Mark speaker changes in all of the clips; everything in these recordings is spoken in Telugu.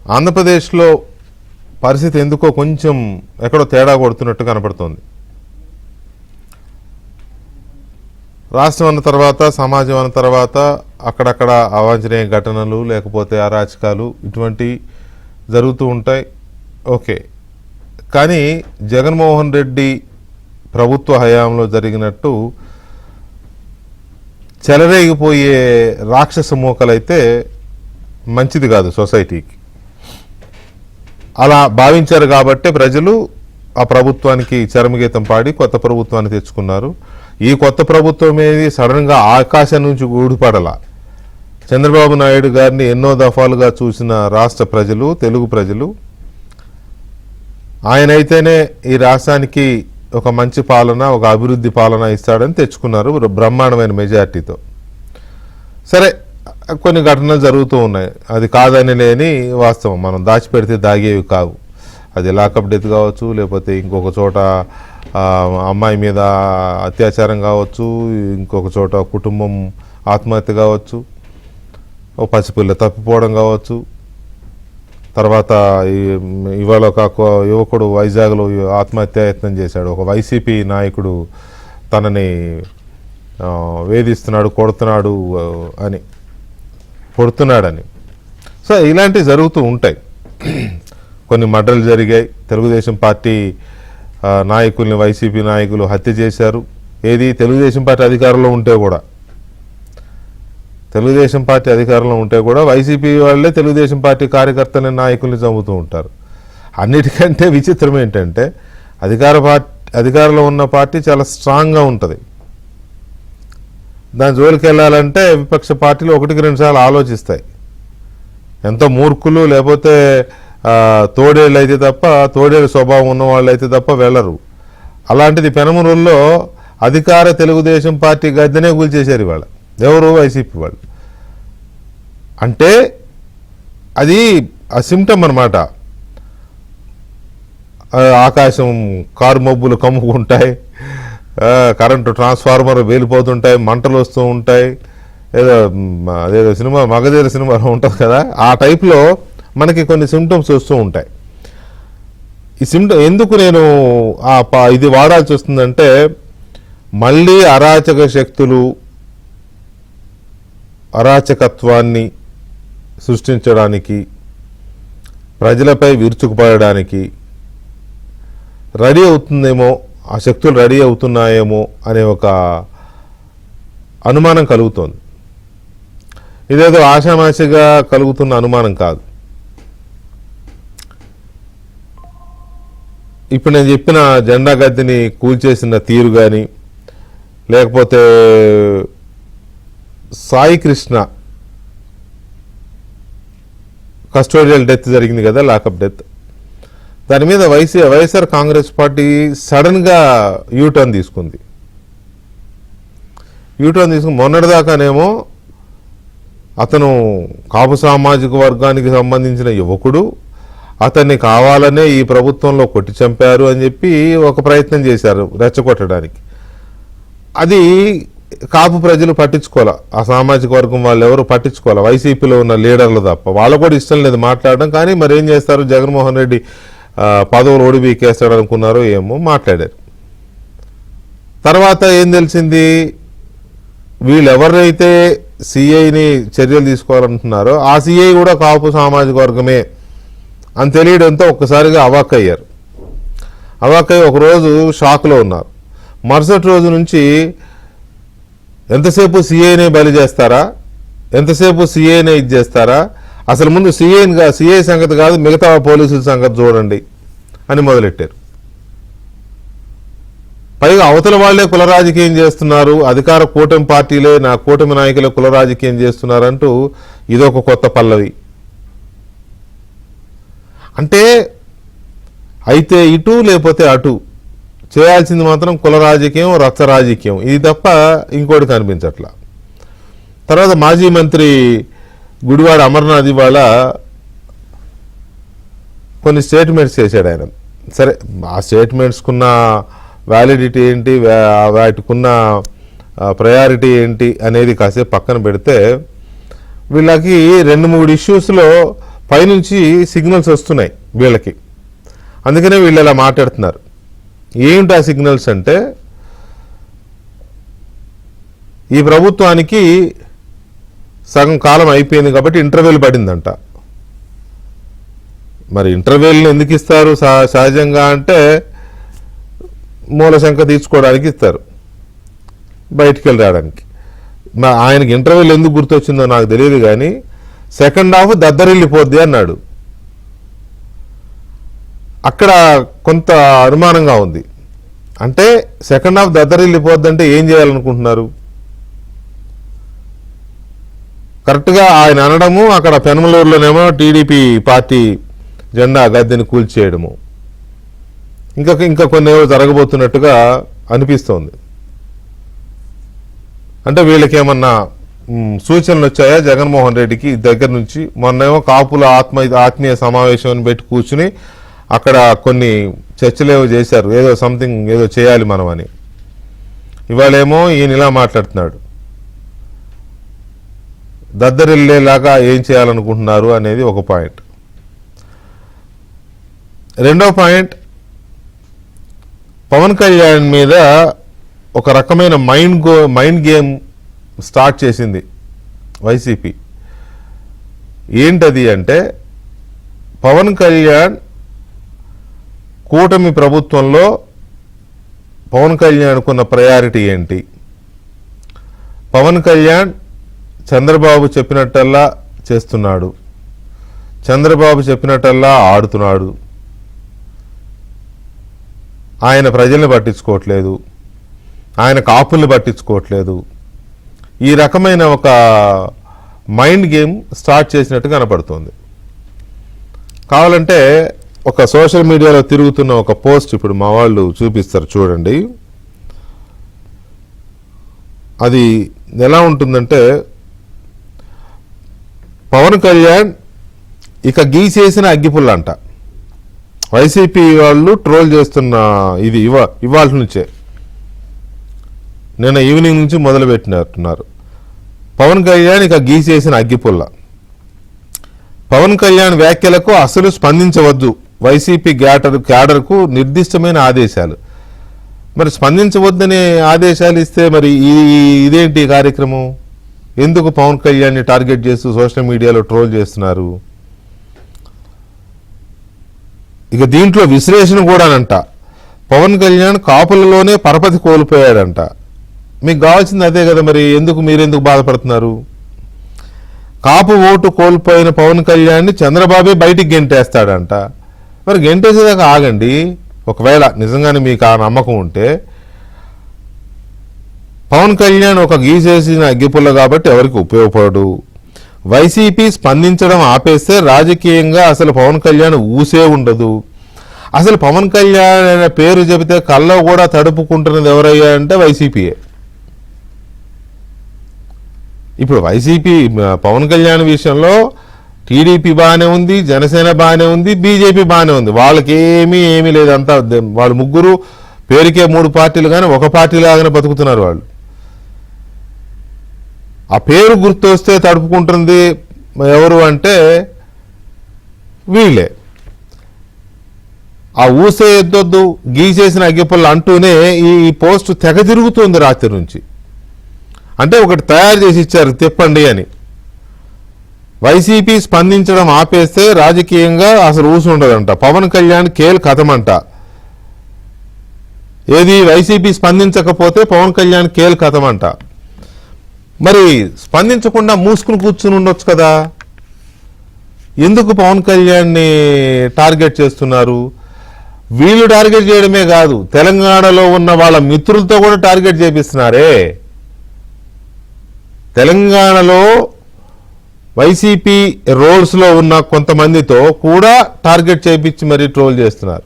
Speaker 1: ఆంధ్రప్రదేశ్లో పరిస్థితి ఎందుకో కొంచెం ఎక్కడో తేడా కొడుతున్నట్టు కనపడుతోంది. రాష్ట్రం అన్న తర్వాత, సమాజం అన్న తర్వాత అక్కడక్కడ అవాంఛనీయ ఘటనలు లేకపోతే అరాచకాలు ఇటువంటి జరుగుతూ ఉంటాయి. ఓకే, కానీ జగన్మోహన్ రెడ్డి ప్రభుత్వ హయాంలో జరిగినట్టు చెలరేగిపోయే రాక్షస మూకలైతే మంచిది కాదు సొసైటీకి. అలా భావించారు కాబట్టే ప్రజలు ఆ ప్రభుత్వానికి చరమగీతం పాడి కొత్త ప్రభుత్వాన్ని తెచ్చుకున్నారు. ఈ కొత్త ప్రభుత్వం ఏది సడన్గా ఆకాశం నుంచి ఊడిపడలా. చంద్రబాబు నాయుడు గారిని ఎన్నో దఫాలుగా చూసిన రాష్ట్ర ప్రజలు, తెలుగు ప్రజలు, ఆయనైతేనే ఈ రాష్ట్రానికి ఒక మంచి పాలన, ఒక అభివృద్ధి పాలన ఇస్తాడని తెచ్చుకున్నారు బ్రహ్మాండమైన మెజార్టీతో. సరే, కొన్ని ఘటనలు జరుగుతూ ఉన్నాయి, అది కాదని లేని వాస్తవం, మనం దాచిపెడితే దాగేవి కావు. అది లాకప్ డెత్ కావచ్చు, లేకపోతే ఇంకొక చోట అమ్మాయి మీద అత్యాచారం కావచ్చు, ఇంకొక చోట కుటుంబం ఆత్మహత్య కావచ్చు, ఓ పసిపిల్ల తప్పిపోవడం కావచ్చు. తర్వాత ఇవాళ ఒక యువకుడు వైజాగ్లో ఆత్మహత్యాయత్నం చేశాడు. ఒక వైసీపీ నాయకుడు తనని వేధిస్తున్నాడు, కొడుతున్నాడని. సో ఇలాంటివి జరుగుతూ ఉంటాయి. కొన్ని మర్డర్లు జరిగాయి. తెలుగుదేశం పార్టీ నాయకుల్ని వైసీపీ నాయకులు హత్య చేశారు. ఏది తెలుగుదేశం పార్టీ అధికారంలో ఉంటే కూడా, వైసీపీ వాళ్ళే తెలుగుదేశం పార్టీ కార్యకర్తలని, నాయకుల్ని చంపుతూ ఉంటారు. అన్నిటికంటే విచిత్రం ఏంటంటే అధికారంలో ఉన్న పార్టీ చాలా స్ట్రాంగ్గా ఉంటుంది. దాని జోలికి వెళ్ళాలంటే విపక్ష పార్టీలు 1-2 సార్లు ఆలోచిస్తాయి. ఎంతో మూర్ఖులు లేకపోతే తోడేళ్ళు అయితే తప్ప, తోడేళ్ళ స్వభావం ఉన్న వాళ్ళు అయితే తప్ప వెళ్ళరు. అలాంటిది పెనమలూరులో అధికార తెలుగుదేశం పార్టీ గద్దెనే కూల్చేశారు ఇవాళ. ఎవరు? వైసీపీ వాళ్ళు. అంటే అది ఆ సిమ్టమ్ అన్నమాట. ఆకాశం కారు మబ్బులు కమ్ముకుంటాయి, కరెంటు ట్రాన్స్ఫార్మర్ వేలిపోతుంటాయి, మంటలు వస్తూ ఉంటాయి. అదేదో సినిమా మగధీర సినిమాలో ఉంటుంది కదా, ఆ టైప్లో మనకి కొన్ని సిమ్టమ్స్ వస్తూ ఉంటాయి. ఈ సిమ్టమ్ ఎందుకు నేను ఇది వాడాల్సి వస్తుందంటే, మళ్ళీ అరాచక శక్తులు అరాచకత్వాన్ని సృష్టించడానికి, ప్రజలపై విరుచుకుపడడానికి రెడీ అవుతుందేమో, ఆ శక్తులు రెడీ అవుతున్నాయేమో అనే ఒక అనుమానం కలుగుతోంది. ఇదేదో ఆషామాషిగా కలుగుతున్న అనుమానం కాదు. ఇప్పుడు నేను చెప్పిన జెండా గద్దెని కూల్చేసిన తీరు కానీ, లేకపోతే సాయి కృష్ణ కస్టోడియల్ డెత్ జరిగింది కదా, లాకప్ డెత్, దాని మీద వైఎస్ఆర్ కాంగ్రెస్ పార్టీ సడన్గా యూటర్న్ తీసుకుంది. మొన్నటిదాకానేమో అతను కాపు సామాజిక వర్గానికి సంబంధించిన యువకుడు, అతన్ని కావాలనే ఈ ప్రభుత్వంలో కొట్టి చంపారు అని చెప్పి ఒక ప్రయత్నం చేశారు రెచ్చగొట్టడానికి. అది కాపు ప్రజలు పట్టించుకోవాలి, ఆ సామాజిక వర్గం వాళ్ళు ఎవరు పట్టించుకోవాలి, వైసీపీలో ఉన్న లీడర్లు తప్ప. వాళ్ళు కూడా ఇష్టం లేదు మాట్లాడడం. కానీ మరి ఏం చేస్తారు, జగన్మోహన్ రెడ్డి పదవులు ఓడిబీకేస్తాడు అనుకున్నారో ఏమో, మాట్లాడారు. తర్వాత ఏం తెలిసింది, వీళ్ళు ఎవరైతే సిఐని చర్యలు తీసుకోవాలంటున్నారో ఆ సిఐ కూడా కాపు సామాజిక వర్గమే అని తెలియడంతో ఒక్కసారిగా అవాక్కయ్యాయి. ఒకరోజు షాక్లో ఉన్నారు. మరుసటి రోజు నుంచి ఎంతసేపు సిఐనే బలి చేస్తారా, ఎంతసేపు సిఐనే ఇది చేస్తారా, అసలు ముందు సిఐ సంగతి కాదు మిగతా పోలీసుల సంగతి చూడండి అని మొదలెట్టారు. పైగా అవతల వాళ్లే కుల రాజకీయం చేస్తున్నారు, అధికార కూటమి పార్టీలే, నా కూటమి నాయకులే కుల రాజకీయం చేస్తున్నారంటూ ఇదొక కొత్త పల్లవి. అంటే అయితే ఇటు లేకపోతే అటు, చేయాల్సింది మాత్రం కుల రాజకీయం, రచ్చ రాజకీయం, ఇది తప్ప ఇంకోటి కనిపించట్లా. తర్వాత మాజీ మంత్రి గుడివాడ అమర్నాథ్ ఇవాళ కొన్ని స్టేట్మెంట్స్ చేశాడు ఆయన. సరే, ఆ స్టేట్మెంట్స్కున్న వ్యాలిడిటీ ఏంటి, వాటికున్న ప్రయారిటీ ఏంటి అనేది కాసేపు పక్కన పెడితే, వీళ్ళకి 2-3 ఇష్యూస్లో పైనుంచి సిగ్నల్స్ వస్తున్నాయి వీళ్ళకి. అందుకనే వీళ్ళు ఇలా మాట్లాడుతున్నారు. ఏంటి ఆ సిగ్నల్స్ అంటే, ఈ ప్రభుత్వానికి సగం కాలం అయిపోయింది కాబట్టి ఇంటర్వెల్ పడిందంట. మరి ఇంటర్వెల్ని ఎందుకు ఇస్తారు సహజంగా అంటే, మూలశంక తీర్చుకోవడానికి ఇస్తారు, బయటికి వెళ్ళి రావడానికి. ఆయనకి ఇంటర్వెల్ ఎందుకు గుర్తొచ్చిందో నాకు తెలియదు, కానీ సెకండ్ హాఫ్ దద్దరిల్లిపోద్ది అన్నాడు. అక్కడ కొంత అనుమానంగా ఉంది. అంటే సెకండ్ హాఫ్ దద్దరిల్లిపోద్ది అంటే ఏం చేయాలనుకుంటున్నారు? కరెక్ట్గా ఆయన అనడము, అక్కడ పెనమలూరులోనేమో టీడీపీ పార్టీ జెండా గద్దెని కూల్చేయడము, ఇంకా కొన్ని జరగబోతున్నట్టుగా అనిపిస్తోంది. అంటే వీళ్ళకేమన్నా సూచనలు వచ్చాయా జగన్మోహన్ రెడ్డికి దగ్గర నుంచి? మొన్నేమో కాపుల ఆత్మీయ సమావేశం పెట్టి కూర్చుని అక్కడ కొన్ని చర్చలేవో చేశారు, ఏదో సంథింగ్ ఏదో చేయాలి మనం అని. ఇవాళేమో ఈయన ఇలా మాట్లాడుతున్నాడు. దద్దరిల్లేలాగా ఏం చేయాలనుకుంటున్నారు అనేది ఒక పాయింట్. రెండో పాయింట్, పవన్ కళ్యాణ్ మీద ఒక రకమైన మైండ్ గేమ్ స్టార్ట్ చేసింది వైసీపీ. ఏంటది అంటే, పవన్ కళ్యాణ్ కూటమి ప్రభుత్వంలో పవన్ కళ్యాణ్కున్న ప్రయారిటీ ఏంటి? పవన్ కళ్యాణ్ చంద్రబాబు చెప్పినట్టల్లా చేస్తున్నాడు, చంద్రబాబు చెప్పినట్టల్లా ఆడుతున్నాడు, ఆయన ప్రజల్ని పట్టించుకోవట్లేదు, ఆయన కాపుల్ని పట్టించుకోవట్లేదు. ఈ రకమైన ఒక మైండ్ గేమ్ స్టార్ట్ చేసినట్టు కనపడుతుంది. కావాలంటే ఒక సోషల్ మీడియాలో తిరుగుతున్న ఒక పోస్ట్ ఇప్పుడు మా వాళ్ళు చూపిస్తారు, చూడండి. అది ఎలా ఉంటుందంటే, పవన్ కళ్యాణ్ ఇక గీసేసిన అగ్గిపుల్లంట. వైసీపీ వాళ్ళు ట్రోల్ చేస్తున్న ఇది ఇవాళ నుంచే, నిన్న ఈవినింగ్ నుంచి మొదలుపెట్టినట్టున్నారు. పవన్ కళ్యాణ్ ఇక గీసేసిన అగ్గిపుల్ల. పవన్ కళ్యాణ్ వ్యాఖ్యలకు అసలు స్పందించవద్దు, వైసీపీ క్యాడర్కు నిర్దిష్టమైన ఆదేశాలు. మరి స్పందించవద్దనే ఆదేశాలు ఇస్తే మరి ఇదేంటి కార్యక్రమం? ఎందుకు పవన్ కళ్యాణ్ని టార్గెట్ చేస్తూ సోషల్ మీడియాలో ట్రోల్ చేస్తున్నారు? ఇక దీంట్లో విశ్లేషణ కూడానంట. పవన్ కళ్యాణ్ కాపులలోనే పరపతి కోల్పోయాడంట. మీకు కావాల్సింది అదే కదా, మరి మీరెందుకు బాధపడుతున్నారు? కాపు ఓటు కోల్పోయిన పవన్ కళ్యాణ్ని చంద్రబాబే బయటికి గెంటేస్తాడంట. మరి గెంటేసేదాకా ఆగండి. ఒకవేళ నిజంగానే మీకు ఆ నమ్మకం ఉంటే, పవన్ కళ్యాణ్ ఒక గీసేసిన అగ్గిపుల్ల కాబట్టి ఎవరికి ఉపయోగపడు. వైసీపీ స్పందించడం ఆపేస్తే రాజకీయంగా అసలు పవన్ కళ్యాణ్ ఊసే ఉండదు. అసలు పవన్ కళ్యాణ్ అనే పేరు చెబితే కళ్ళ కూడా తడుపుకుంటున్నది ఎవరయ్యా అంటే వైసీపీయే. ఇప్పుడు వైసీపీ పవన్ కళ్యాణ్ విషయంలో టీడీపీ బాగానే ఉంది, జనసేన బాగానే ఉంది, బీజేపీ బాగానే ఉంది. వాళ్ళకి ఏమీ లేదు. అంతా వాళ్ళు ముగ్గురు పేరుకే 3 పార్టీలు కానీ ఒక పార్టీ లాగానే బతుకుతున్నారు వాళ్ళు. ఆ పేరు గుర్తొస్తే తడుపుకుంటుంది ఎవరు అంటే వీళ్ళే. ఆ ఊసే ఎద్దొద్దు, గీసేసిన అగ్గిపుల్ల అంటూనే ఈ పోస్ట్ తెగ తిరుగుతుంది రాత్రి నుంచి. అంటే ఒకటి తయారు చేసి ఇచ్చారు, తిప్పండి అని. వైసీపీ స్పందించడం ఆపేస్తే రాజకీయంగా అసలు ఊసు ఉండదంట. పవన్ కళ్యాణ్ కేల్ కథమంట. ఏది వైసీపీ స్పందించకపోతే పవన్ కళ్యాణ్ కేల్ కథమంట. మరి స్పందించకుండా మూసుకుని కూర్చుని ఉండొచ్చు కదా. ఎందుకు పవన్ కళ్యాణ్ని టార్గెట్ చేస్తున్నారు? వీళ్ళు టార్గెట్ చేయడమే కాదు, తెలంగాణలో ఉన్న వాళ్ళ మిత్రులతో కూడా టార్గెట్ చేపిస్తున్నారే. తెలంగాణలో వైసీపీ రోల్స్లో ఉన్న కొంతమందితో కూడా టార్గెట్ చేపించి మరీ ట్రోల్ చేస్తున్నారు.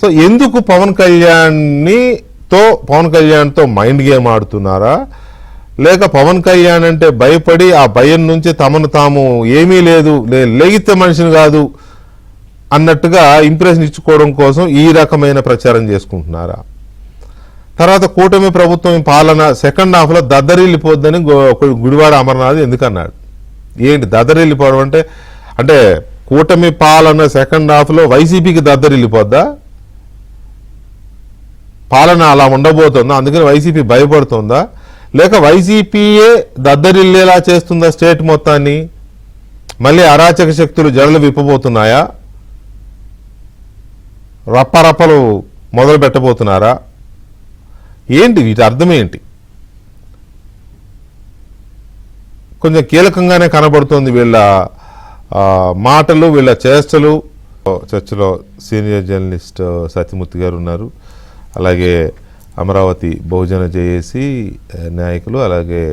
Speaker 1: సో ఎందుకు పవన్ కళ్యాణ్తో మైండ్ గేమ్ ఆడుతున్నారా? లేక పవన్ కళ్యాణ్ అంటే భయపడి ఆ భయం నుంచి తమను తాము ఏమీ లేదు, లెగితే మనిషిని కాదు అన్నట్టుగా ఇంప్రెషన్ ఇచ్చుకోవడం కోసం ఈ రకమైన ప్రచారం చేసుకుంటున్నారా? తర్వాత కూటమి ప్రభుత్వం పాలన సెకండ్ హాఫ్లో దద్దరిల్లిపోద్దని గుడివాడ అమర్నాథ్ ఎందుకన్నాడు? ఏంటి దద్దరిల్లిపోవడం అంటే? అంటే కూటమి పాలన సెకండ్ హాఫ్లో వైసీపీకి దద్దరిల్లిపోద్దా? పాలన అలా ఉండబోతుందా, అందుకని వైసీపీ భయపడుతుందా, లేక వైసీపీయే దద్దరిల్లేలా చేస్తుందా స్టేట్ మొత్తాన్ని? మళ్ళీ అరాచక శక్తులు జడలు విప్పబోతున్నాయా? రప్పరప్పలు మొదలు పెట్టబోతున్నారా? ఏంటి వీటి అర్థం ఏంటి? కొంచెం కీలకంగానే కనబడుతుంది వీళ్ళ మాటలు, వీళ్ళ చేష్టలు. చర్చలో సీనియర్ జర్నలిస్ట్ సత్యమూర్తి గారు ఉన్నారు, అలాగే అమరావతి బహుజన జేఏసీ నాయకులు, అలాగే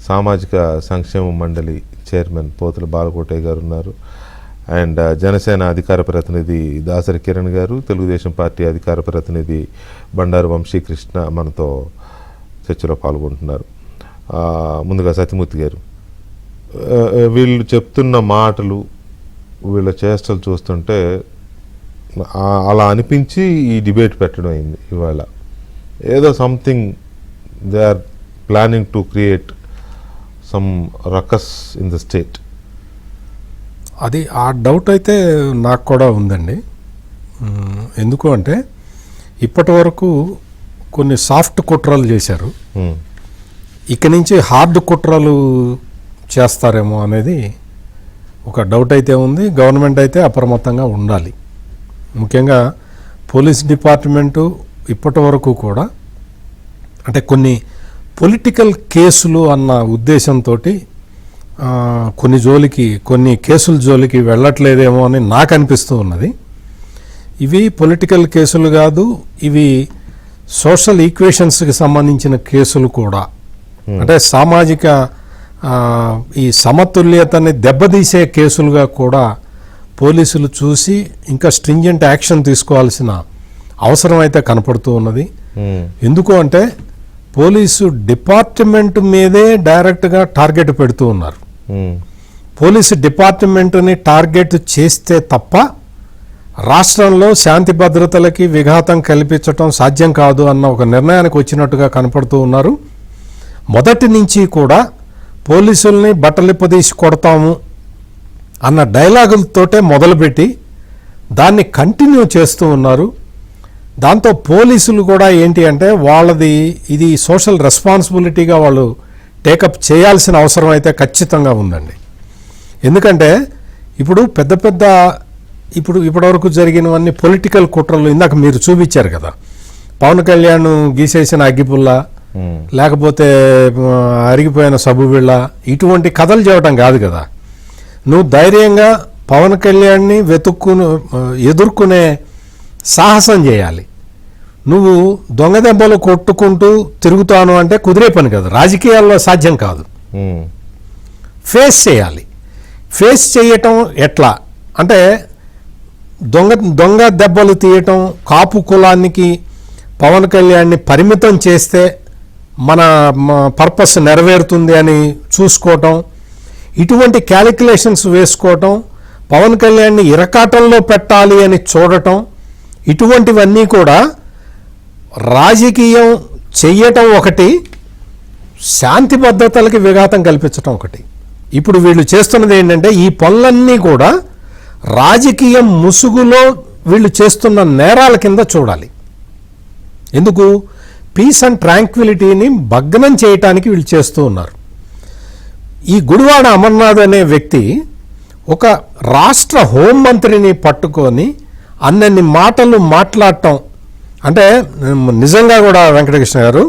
Speaker 1: సామాజిక సంక్షేమ మండలి చైర్మన్ పోతుల బాలకోటయ్య గారు ఉన్నారు, అండ్ జనసేన అధికార ప్రతినిధి దాసరి కిరణ్ గారు, తెలుగుదేశం పార్టీ అధికార ప్రతినిధి బండారు వంశీకృష్ణ మనతో చర్చలో పాల్గొంటున్నారు. ముందుగా సత్యమూర్తి గారు, వీళ్ళు చెప్తున్న మాటలు, వీళ్ళ చేష్టలు చూస్తుంటే అలా అనిపించి ఈ డిబేట్ పెట్టడం అయింది ఇవాళ. ఏదో something they are planning to create some ruckus in the state.
Speaker 2: అది ఆ డౌట్ అయితే నాకు కూడా ఉందండి. ఎందుకు అంటే ఇప్పటి వరకు కొన్ని సాఫ్ట్ కుట్రలు చేశారు, ఇక నుంచి హార్డ్ కుట్రలు చేస్తారేమో అనేది ఒక డౌట్ అయితే ఉంది. గవర్నమెంట్ అయితే అప్రమత్తంగా ఉండాలి. ముఖ్యంగా పోలీస్ డిపార్ట్మెంటు ఇప్పటి వరకు కూడా అంటే కొన్ని పొలిటికల్ కేసులు అన్న ఉద్దేశంతో కొన్ని కేసుల జోలికి వెళ్ళట్లేదేమో అని నాకు అనిపిస్తూ ఉన్నది. ఇవి పొలిటికల్ కేసులు కాదు, ఇవి సోషల్ ఈక్వేషన్స్కి సంబంధించిన కేసులు కూడా. అంటే సామాజిక ఈ సమతుల్యతని దెబ్బతీసే కేసులుగా కూడా పోలీసులు చూసి ఇంకా స్ట్రింజెంట్ యాక్షన్ తీసుకోవాల్సిన అవసరం అయితే కనపడుతూ ఉన్నది. ఎందుకు అంటే పోలీసు డిపార్ట్మెంట్ మీదే డైరెక్ట్గా టార్గెట్ పెడుతూ ఉన్నారు. పోలీసు డిపార్ట్మెంట్ని టార్గెట్ చేస్తే తప్ప రాష్ట్రంలో శాంతి భద్రతలకి విఘాతం కల్పించటం సాధ్యం కాదు అన్న ఒక నిర్ణయానికి వచ్చినట్టుగా కనపడుతూ ఉన్నారు. మొదటి నుంచి కూడా పోలీసుల్ని బట్టలిప్పదీసి కొడతాము అన్న డైలాగులతోటే మొదలుపెట్టి దాన్ని కంటిన్యూ చేస్తూ ఉన్నారు. దాంతో పోలీసులు కూడా ఏంటి అంటే ఇది సోషల్ రెస్పాన్సిబిలిటీగా వాళ్ళు టేకప్ చేయాల్సిన అవసరం అయితే ఖచ్చితంగా ఉందండి. ఎందుకంటే ఇప్పటివరకు జరిగినవన్నీ పొలిటికల్ కుట్రలు. ఇందాక మీరు చూపించారు కదా, పవన్ కళ్యాణ్ గీసేసిన అగ్గిపుల్ల, లేకపోతే అరిగిపోయిన సబ్బుబిళ్ళ, ఇటువంటి కథలు చెప్పడం కాదు కదా. నువ్వు ధైర్యంగా పవన్ కళ్యాణ్ని ఎదుర్కొనే సాహసం చేయాలి. నువ్వు దొంగ దెబ్బలు కొట్టుకుంటూ తిరుగుతాను అంటే కుదిరే పని కాదు, రాజకీయాల్లో సాధ్యం కాదు. ఫేస్ చేయాలి. ఫేస్ చేయటం ఎట్లా అంటే దొంగ దెబ్బలు తీయటం, కాపు కులానికి పవన్ కళ్యాణ్ని పరిమితం చేస్తే మన పర్పస్ నెరవేరుతుంది అని చూసుకోవటం, ఇటువంటి క్యాలిక్యులేషన్స్ వేసుకోవటం, పవన్ కళ్యాణ్ని ఇరకాటంలో పెట్టాలి అని చూడటం, ఇటువంటివన్నీ కూడా రాజకీయం చెయ్యటం ఒకటి, శాంతి భద్రతలకి విఘాతం కల్పించటం ఒకటి. ఇప్పుడు వీళ్ళు చేస్తున్నది ఏంటంటే ఈ పనులన్నీ కూడా రాజకీయం ముసుగులో వీళ్ళు చేస్తున్న నేరాల కింద చూడాలి. ఎందుకు? పీస్ అండ్ ట్రాంక్విలిటీని భగ్నం చేయటానికి వీళ్ళు చేస్తూ ఉన్నారు. ఈ గుడివాడ అమర్నాథ్ అనే వ్యక్తి ఒక రాష్ట్ర హోంమంత్రిని పట్టుకొని అన్నన్ని మాటలు మాట్లాడటం అంటే నిజంగా కూడా వెంకటకృష్ణ గారు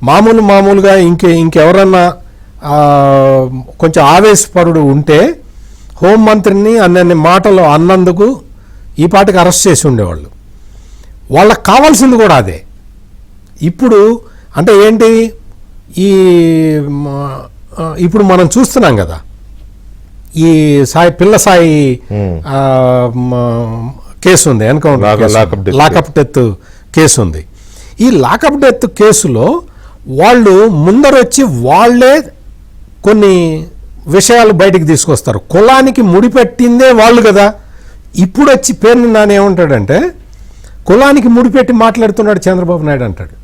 Speaker 2: మామూలుగా ఇంకెవరన్నా కొంచెం ఆవేశపరుడు ఉంటే హోంమంత్రిని అన్నన్ని మాటలు అన్నందుకు ఈ పాటికి అరెస్ట్ చేసి ఉండేవాళ్ళు. వాళ్ళకి కావాల్సింది కూడా అదే. ఇప్పుడు అంటే ఏంటి, ఇప్పుడు మనం చూస్తున్నాం కదా, ఈ పిల్ల సాయి కేసు ఉంది, ఎన్కౌంటర్ లాకప్ డెత్ కేసు ఉంది. ఈ లాకప్ డెత్ కేసులో వాళ్ళు ముందరొచ్చి వాళ్లే కొన్ని విషయాలు బయటికి తీసుకొస్తారు. కులానికి ముడిపెట్టిందే వాళ్ళు కదా. ఇప్పుడు వచ్చి పేరుని నాని ఏమంటాడంటే కులానికి ముడిపెట్టి మాట్లాడుతున్నాడు చంద్రబాబు నాయుడు అంటాడు.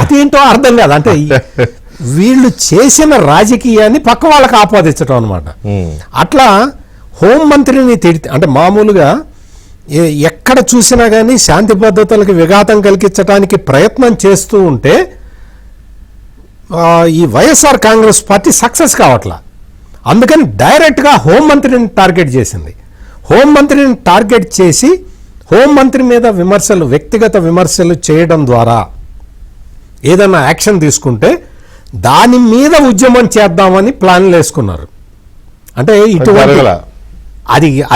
Speaker 2: అదేంటో అర్థం కాదు. అంటే వీళ్ళు చేసిన రాజకీయాన్ని పక్క వాళ్ళకి ఆపాదించడం అనమాట. అట్లా హోంమంత్రిని తిడితే అంటే మామూలుగా ఎక్కడ చూసినా కానీ శాంతి భద్రతలకు విఘాతం కలిగించడానికి ప్రయత్నం చేస్తూ ఉంటే ఈ వైఎస్ఆర్ కాంగ్రెస్ పార్టీ సక్సెస్ కావట్లా. అందుకని డైరెక్ట్గా హోంమంత్రిని టార్గెట్ చేసింది. హోంమంత్రిని టార్గెట్ చేసి హోంమంత్రి మీద విమర్శలు, వ్యక్తిగత విమర్శలు చేయడం ద్వారా ఏదన్నా యాక్షన్ తీసుకుంటే దాని మీద ఉద్యమం చేద్దామని ప్లాన్లు వేసుకున్నారు. అంటే ఇటువంటి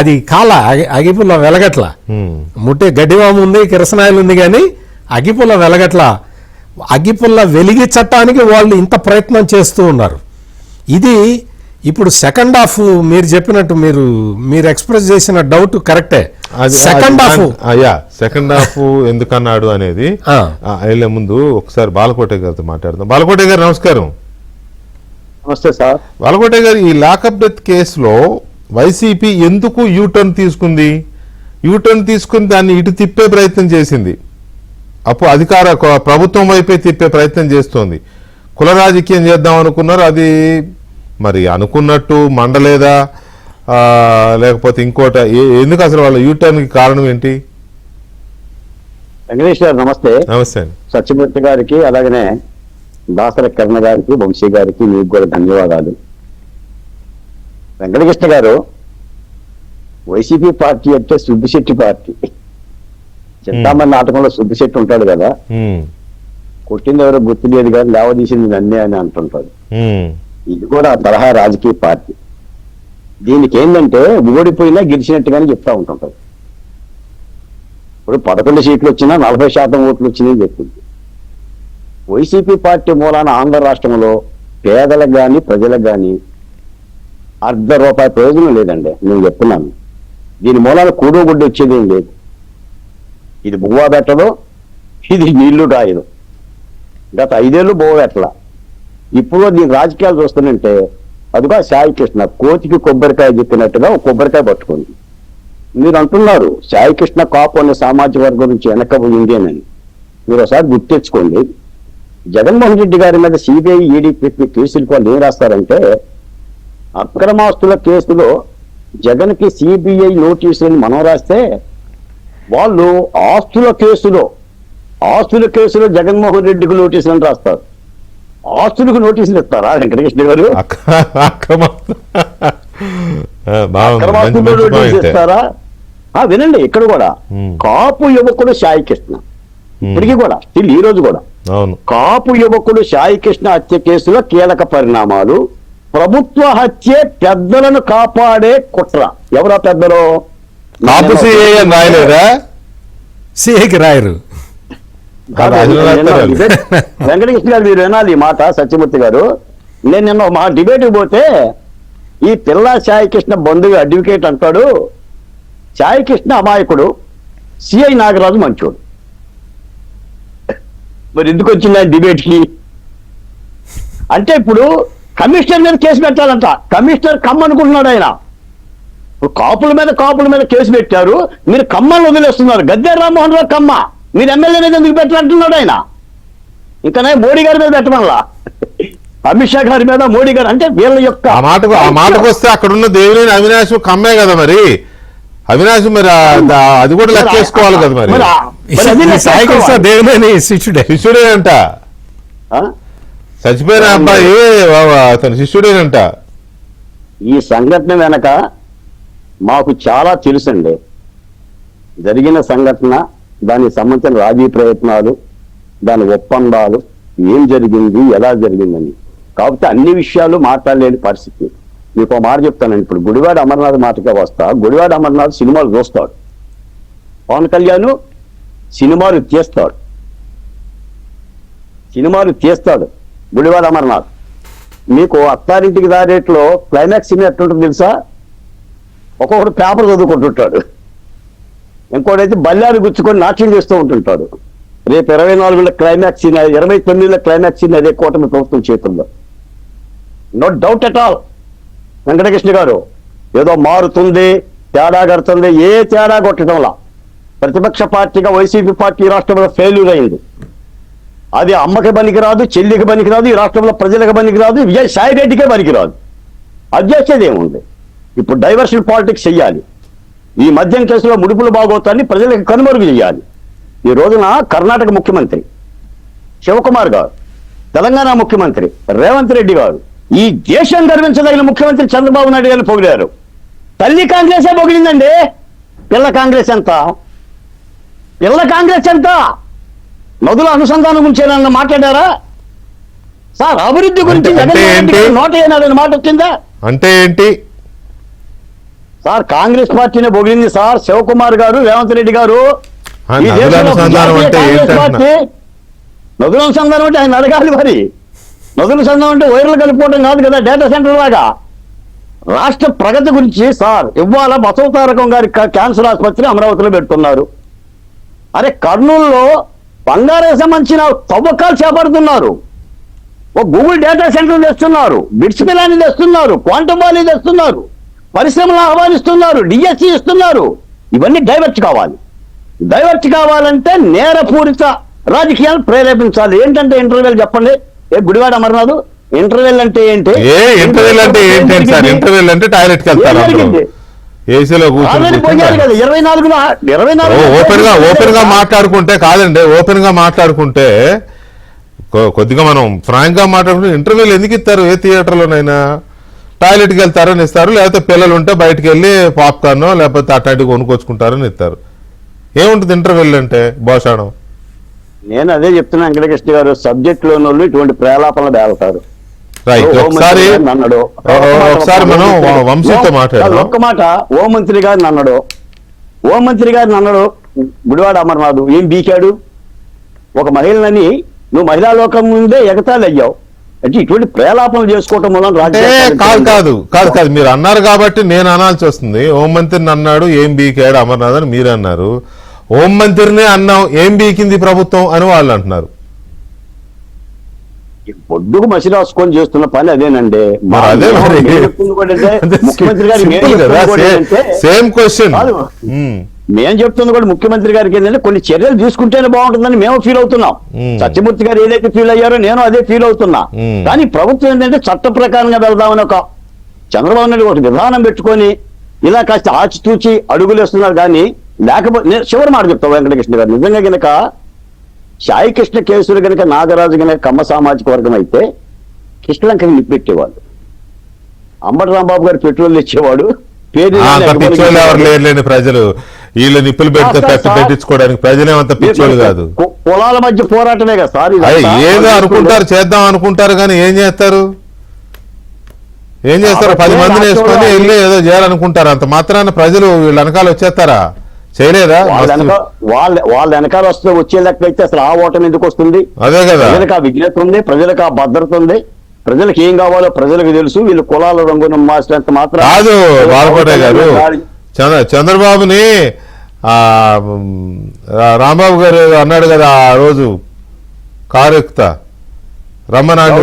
Speaker 2: అది కాల అగిపుల్ల వెలగట్ల, ముట్టే గడ్డివాము ఉంది, కిరసనాయలు ఉంది, కానీ అగిపుల్ల వెలగట్ల. అగిపుల్ల వెలిగించటానికి వాళ్ళు ఇంత ప్రయత్నం చేస్తూ ఉన్నారు. ఇది ఇప్పుడు సెకండ్ హాఫ్ మీరు చెప్పినట్టు మీరు ఎక్స్ప్రెస్ చేసిన డౌట్ కరెక్టే.
Speaker 1: సెకండ్ హాఫ్ ఎందుకన్నాడు అనేది వెళ్ళే ముందు ఒకసారి బాలకోటే గారితో మాట్లాడదాం. బాలకోటే గారు నమస్కారం.
Speaker 3: నమస్తే సార్.
Speaker 1: బాలకోటే గారు, ఈ లాకప్ డెత్ కేసులో వైసీపీ ఎందుకు యూటర్న్ తీసుకుంది? యూటర్న్ తీసుకుని దాన్ని ఇటు తిప్పే ప్రయత్నం చేసింది. అప్పుడు అధికార ప్రభుత్వం వైపే తిప్పే ప్రయత్నం చేస్తోంది. కుల రాజకీయం చేద్దాం అనుకున్నారు, అది మరి అనుకున్నట్టు మండలేదా లేకపోతే ఇంకోట? ఎందుకు అసలు వాళ్ళ యూటర్న్కి కారణం ఏంటి?
Speaker 3: వెంకటేష్ గారు నమస్తే.
Speaker 1: నమస్తే అండి.
Speaker 3: సత్యమూర్తి గారికి, అలాగనే దాసర కర్ణ గారికి, వంశీ గారికి మీకు కూడా ధన్యవాదాలు. వెంకటకృష్ణ గారు, వైసీపీ పార్టీ అంటే సుబ్బిశెట్టి పార్టీ. చింతామణి నాటకంలో సుబ్బిశెట్టి ఉంటాడు కదా, కొట్టింది ఎవరో గుర్తులేదు కానీ లేవదీసింది నన్నే అని అంటుంటాడు. ఇది కూడా ఆ తరహా రాజకీయ పార్టీ. దీనికి ఏంటంటే ఓడిపోయినా గెలిచినట్టుగానే చెప్తా ఉంటుంటారు. ఇప్పుడు 11 సీట్లు వచ్చినా 40% ఓట్లు వచ్చినాయని చెప్తుంది. వైసీపీ పార్టీ మూలాన ఆంధ్ర రాష్ట్రంలో పేదలకు కానీ ప్రజలకు కానీ ₹1 ప్రయోజనం లేదండి. నేను చెప్తున్నాను, దీని మూలాన కూడోగుడ్డు వచ్చేది ఏం లేదు. ఇది బువ్వా పెట్టదు, ఇది నీళ్లు రాయదు. గత 5 ఏళ్ళు బువ్వ పెట్టల. ఇప్పుడు దీని రాజకీయాలు చూస్తుంటే అదిగా సాయి కృష్ణ కోతికి కొబ్బరికాయ చెప్పినట్టుగా కొబ్బరికాయ పట్టుకుంది. మీరు అంటున్నారు సాయి కృష్ణ కాపు అనే సామాజిక వర్గం నుంచి వెనక్కపోయింది అని. మీరు ఒకసారి గుర్తించుకోండి, జగన్మోహన్ రెడ్డి గారి మీద సిబిఐ ఈడీ పెట్టిన కేసులు వాళ్ళు ఏం రాస్తారంటే, అక్రమాస్తుల కేసులో జగన్కి సిబిఐ నోటీసులను మనం రాస్తే వాళ్ళు ఆస్తుల కేసులో జగన్మోహన్ రెడ్డికి నోటీసులను రాస్తారు. ఆస్తులకు నోటీసులు ఇస్తారా వెంకటకృష్ణ గారు? అక్రమాస్తులు నోటీసులు ఇస్తారా? వినండి, ఇక్కడ కూడా కాపు యువకుడు సాయి కృష్ణ, ఇప్పటికీ కూడా స్టిల్ ఈ రోజు కూడా కాపు యువకుడు సాయి కృష్ణ హత్య కేసులో కీలక పరిణామాలు. ప్రభుత్వ హత్య పెద్దలను కాపాడే కుట్ర. ఎవరా పెద్దలు?
Speaker 2: సిఐకి రాయరు.
Speaker 3: వెంకటకృష్ణ గారు మీరు వినాలి ఈ మాట. సత్యమూర్తి గారు, నేను నిన్న మా డిబేట్కి పోతే ఈ పిల్ల సాయి కృష్ణ బంధువు అడ్వకేట్ అంటాడు, సాయి కృష్ణ అమాయకుడు, సిఐ నాగరాజు మంచోడు. మరి ఎందుకు వచ్చింది ఆయన డిబేట్కి? అంటే ఇప్పుడు కమిషనర్ మీద కేసు పెట్టాలంట. కమిషనర్ కమ్మనుకుంటున్నాడు ఆయన. ఇప్పుడు కాపుల మీద కేసు పెట్టారు, మీరు కమ్మను వదిలేస్తున్నారు. గద్దె రామ్మోహన్ రావు కమ్మ, మీరు ఎమ్మెల్యే మీద ఎందుకు పెట్టాలంటున్నాడు ఆయన. ఇంకా మోడీ గారి మీద పెట్టమల్లా, అమిత్ షా గారి మీద, మోడీ గారు. అంటే వీళ్ళ యొక్క
Speaker 1: ఆ మాటకు వస్తే అక్కడున్న దేవినేని అవినాష్ కమ్మే కదా, మరి అవినాష్ మరి అది కూడా లెక్కేసుకోవాలి కదా. మరి
Speaker 2: దేవినేని
Speaker 1: శిష్యుడేనంట, చచ్చిపోయిన అబ్బాయి అతను శిష్యుడేనంట.
Speaker 3: ఈ సంఘటన వెనక మాకు చాలా తెలుసండి. జరిగిన సంఘటన, దానికి సంబంధించిన రాజీ ప్రయత్నాలు, దాని ఒప్పందాలు, ఏం జరిగింది, ఎలా జరిగిందని. కాకపోతే అన్ని విషయాలు మాట్లాడలేని పరిస్థితి. మీకు ఒక మాట చెప్తానండి. ఇప్పుడు గుడివాడ అమర్నాథ్ మాటగా వస్తా. గుడివాడ అమర్నాథ్ సినిమాలు చూస్తాడు, పవన్ కళ్యాణ్ సినిమాలు తీస్తాడు గుడివాడ అమర్నాథ్. మీకు అత్తారింటికి దారేట్లో క్లైమాక్స్ సీన్ ఎట్లుంటుంది తెలుసా? ఒక్కొక్కడు పేపర్ చదువుకుంటుంటాడు, ఇంకోటైతే బల్లాలు గుచ్చుకొని నాట్యం చేస్తూ ఉంటుంటాడు. రేపు 24 క్లైమాక్స్ సీన్, 29 క్లైమాక్స్ సీన్ అదే కూటమి ప్రభుత్వం చేతుందో. No doubt at all. Venkatakrishna గారు ఏదో మారుతుంది, తేడా కడుతుంది, ఏ తేడా కొట్టడంలా ప్రతిపక్ష పార్టీగా వైసీపీ పార్టీ రాష్ట్రంలో ఫెయిల్యూర్ అయింది. అది అమ్మకి పనికిరాదు, చెల్లికి పనికిరాదు, ఈ రాష్ట్రంలో ప్రజలకు పనికిరాదు, విజయసాయి రెడ్డికే పనికిరాదు. అది చేసేది ఏముంది? ఇప్పుడు డైవర్షన్ పాలిటిక్స్ చెయ్యాలి. ఈ మద్యం కేసులో ముడుపులు బాగోతాన్ని ప్రజలకు కనుమరుగు చేయాలి. ఈ రోజున కర్ణాటక ముఖ్యమంత్రి శివకుమార్ గారు, తెలంగాణ ముఖ్యమంత్రి రేవంత్ రెడ్డి గారు, ఈ దేశం గర్వించదగిన ముఖ్యమంత్రి చంద్రబాబు నాయుడు గారిని పొగిడారు. తల్లి కాంగ్రెసే పొగిడిందండి. పిల్ల కాంగ్రెస్ ఎంత? పిల్ల కాంగ్రెస్ ఎంత? నదుల అనుసంధానం గురించి ఏమన్నా మాట్లాడారా సార్? అభివృద్ధి గురించి జగన్మోహన్ రెడ్డి గారు నోట ఏనాడని మాట వచ్చిందా?
Speaker 1: అంటే ఏంటి
Speaker 3: సార్? కాంగ్రెస్ పార్టీని పొగిడింది సార్ శివకుమార్ గారు, రేవంత్ రెడ్డి గారు. ఈ దేశంలో కాంగ్రెస్ పార్టీ నదుల అనుసంధానం అంటే ఆయన అడగాలి. మరి నదుల అనుసంధానం అంటే వైర్లు కలిపోవడం కాదు కదా, డేటా సెంటర్ లాగా. రాష్ట్ర ప్రగతి గురించి సార్ ఇవాళ బసవతారకం గారి క్యాన్సర్ ఆసుపత్రి అమరావతిలో పెడుతున్నారు. అరే కర్నూలులో బంగారం సంబంధించిన తవ్వకాలు చేపడుతున్నారు. ఓ గూగుల్ డేటా సెంటర్ తెస్తున్నారు, బిట్స్ పిలాని తెస్తున్నారు, క్వాంటమ్ వాలీ తెస్తున్నారు, పరిశ్రమలు ఆహ్వానిస్తున్నారు, డిఎస్సి ఇస్తున్నారు. ఇవన్నీ డైవర్ట్ కావాలి. డైవర్ట్ కావాలంటే నేరపూరిత రాజకీయాలు ప్రేరేపించాలి. ఏంటంటే ఇంటర్వ్యూలు చెప్పండి. గుడివాడ అమర్నాథ్ ఇంటర్వ్యూలు అంటే ఏంటి?
Speaker 1: ఇంటర్వ్యూలు అంటే ఏంటి సార్? ఇంటర్వ్యూలు అంటే టాయిలెట్కి వెళ్తారు, ఏసీలో కూర్చొని ఓపెన్ గా మాట్లాడుకుంటే కాదండి. ఓపెన్ గా మాట్లాడుకుంటే కొద్దిగా మనం ఫ్రాంక్ గా మాట్లాడుకుంటే ఇంటర్వ్యూలు ఎందుకు ఇస్తారు? ఏ థియేటర్లోనైనా టాయిలెట్కి వెళ్తారని ఇస్తారు, లేకపోతే పిల్లలు ఉంటే బయటకు వెళ్ళి పాప్కార్న్ లేకపోతే అట్లాంటివి కొనుక్కొచ్చుకుంటారని ఇస్తారు. ఏముంటుంది ఇంటర్వ్యూలు అంటే? భోషాణం.
Speaker 3: నేను అదే చెప్తున్నా వెంకటకృష్ణ గారు, సబ్జెక్ట్ లోని వాళ్ళు ఇటువంటి ప్రేలాపనలు బేలుతారు.
Speaker 1: ఒకసారి మనం వంశీతో మాట్లాడారు.
Speaker 3: ఒక్క మాట హోంమంత్రి గారిని అన్నాడు. గుడివాడ అమర్నాథ్ ఏం బీకాడు? ఒక మహిళని నువ్వు మహిళా లోకం ముందే ఎగతాళి అయ్యావు అంటే ఇటువంటి ప్రేలాపనలు చేసుకోవటం వల్ల
Speaker 1: కాదు మీరు అన్నారు కాబట్టి నేను అనాల్సి వస్తుంది. హోంమంత్రిని అన్నాడు ఏం బీకాడు అమర్నాథ్ అని మీరు అన్నారు. హోంమంత్రినే అన్నాం ఏం బీకింది ప్రభుత్వం అని వాళ్ళు అంటున్నారు.
Speaker 3: పొడ్డుకు మసి రాసుకొని చేస్తున్న పని అదేనండి. ముఖ్యమంత్రి గారికి
Speaker 1: సేమ్ క్వశ్చన్
Speaker 3: మేము చెప్తుంది కూడా ముఖ్యమంత్రి గారికి ఏంటంటే కొన్ని చర్యలు తీసుకుంటేనే బాగుంటుందని మేము ఫీల్ అవుతున్నాం. సత్యమూర్తి గారు ఏదైతే ఫీల్ అయ్యారో నేను అదే ఫీల్ అవుతున్నా. కానీ ప్రభుత్వం ఏంటంటే చట్ట ప్రకారంగా వెళ్దామని ఒక చంద్రబాబు నాయుడు ఒక విధానం పెట్టుకొని ఇలా కాస్త ఆచితూచి అడుగులు వేస్తున్నారు. కానీ లేకపోతే నేను చివరి మాట చెప్తాను వెంకటకృష్ణ గారు, నిజంగా గనక సాయి కృష్ణ కేసులు కనుక నాగరాజు కనుక కమ్మ సామాజిక వర్గం అయితే కృష్ణలంకకి నిప్పెట్టేవాళ్ళు. అంబటి రాంబాబు గారు పెట్రోల్ ఇచ్చేవాడు.
Speaker 1: ప్రజలు వీళ్ళు నిప్పులు పెట్టించుకోవడానికి ప్రజలేమంత పిచ్చోళ్ళు కాదు.
Speaker 3: కులాల మధ్య పోరాటమే కదా సార్.
Speaker 1: ఏదో అనుకుంటారు, చేద్దాం అనుకుంటారు, కానీ ఏం చేస్తారు? 10 మందిని వేసుకొని వెళ్ళి ఏదో చేయాలనుకుంటారు. అంత మాత్రాన ప్రజలు వీళ్ళ వెనకాల వచ్చేస్తారా? చేయలేదా?
Speaker 3: వాళ్ళ వెనకాల వస్తే వచ్చే లెక్క అయితే అసలు ఆ ఓటమి ఎందుకు వస్తుంది?
Speaker 1: అదే కదా.
Speaker 3: ప్రజలకు ఆ విజ్ఞత ఉంది, ప్రజలకు ఆ భద్రత ఉంది, ప్రజలకు ఏం కావాలో ప్రజలకు తెలుసు. వీళ్ళు కులాల రంగును మార్చినంత మాత్రం
Speaker 1: కాదు. బాలకోటే గారు చంద్రబాబుని రాంబాబు గారు అన్నాడు కదా ఆ రోజు కారు ఎక్కుతా రమ్మనాడు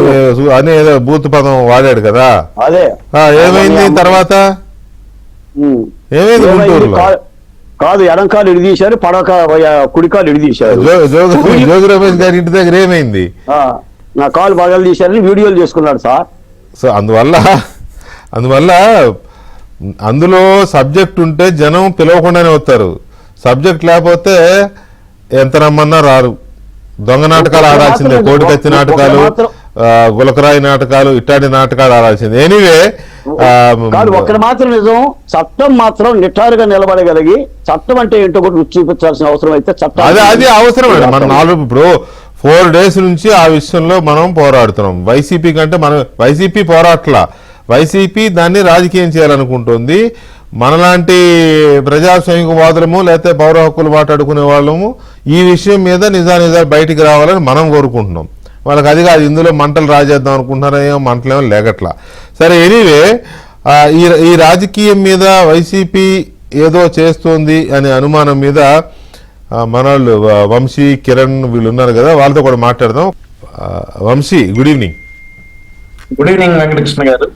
Speaker 1: అని ఏదో బూత్ పదం వాడాడు కదా.
Speaker 3: అదే
Speaker 1: ఏమైంది తర్వాత? ఏమైంది? గుంటూరులో
Speaker 3: కాదు ఎడంకాలు ఇడిదీశారు, పడక కుడికాలు ఇడిదీశారు.
Speaker 1: జోగి రమేష్ గారి ఇంటి దగ్గర ఏమైంది?
Speaker 3: నా కాలు బగలు తీశారని వీడియోలు చేసుకున్నాడు సార్.
Speaker 1: సో అందువల్ల అందులో సబ్జెక్ట్ ఉంటే జనం పిలవకుండానే వస్తారు. సబ్జెక్ట్ లేకపోతే ఎంత రమ్మన్నా రారు. దొంగ నాటకాలు ఆడాల్సిందే, కోడికత్తి నాటకాలు, గులకరాయి నాటకాలు, ఇట్లాంటి నాటకాలు ఆడాల్సిందే. ఎనీవే
Speaker 3: ఒక్కడ మాత్రం నిజం, చట్టం మాత్రం నిఠారుగా నిలబడగలిగి చట్టం అంటే ఏంటో కూడా రుచి చూపించాల్సిన అవసరం అయితే చట్టం
Speaker 1: అది అవసరం. మన ఇప్పుడు 4 days నుంచి ఆ విషయంలో మనం పోరాడుతున్నాం. వైసీపీ కంటే మనం వైసీపీ పోరాట్లా, వైసీపీ దాన్ని రాజకీయం చేయాలనుకుంటుంది. మనలాంటి ప్రజాస్వామికవాదులము లేకపోతే పౌర హక్కులు మాట్లాడుకునే వాళ్ళము ఈ విషయం మీద నిజాలు బయటికి రావాలని మనం కోరుకుంటున్నాం. వాళ్ళకి అది కాదు, ఇందులో మంటలు రాజేద్దాం అనుకుంటున్నారేమో, మంటలేమో లేకట్లా. సరే, ఎనీవే ఈ రాజకీయం మీద వైసీపీ ఏదో చేస్తోంది అనే అనుమానం మీద మనోళ్ళు వంశీ, కిరణ్ వీళ్ళు ఉన్నారు కదా, వాళ్ళతో కూడా మాట్లాడదాం. Vamsi, good evening.
Speaker 4: Good evening Venkatakrishna గారు.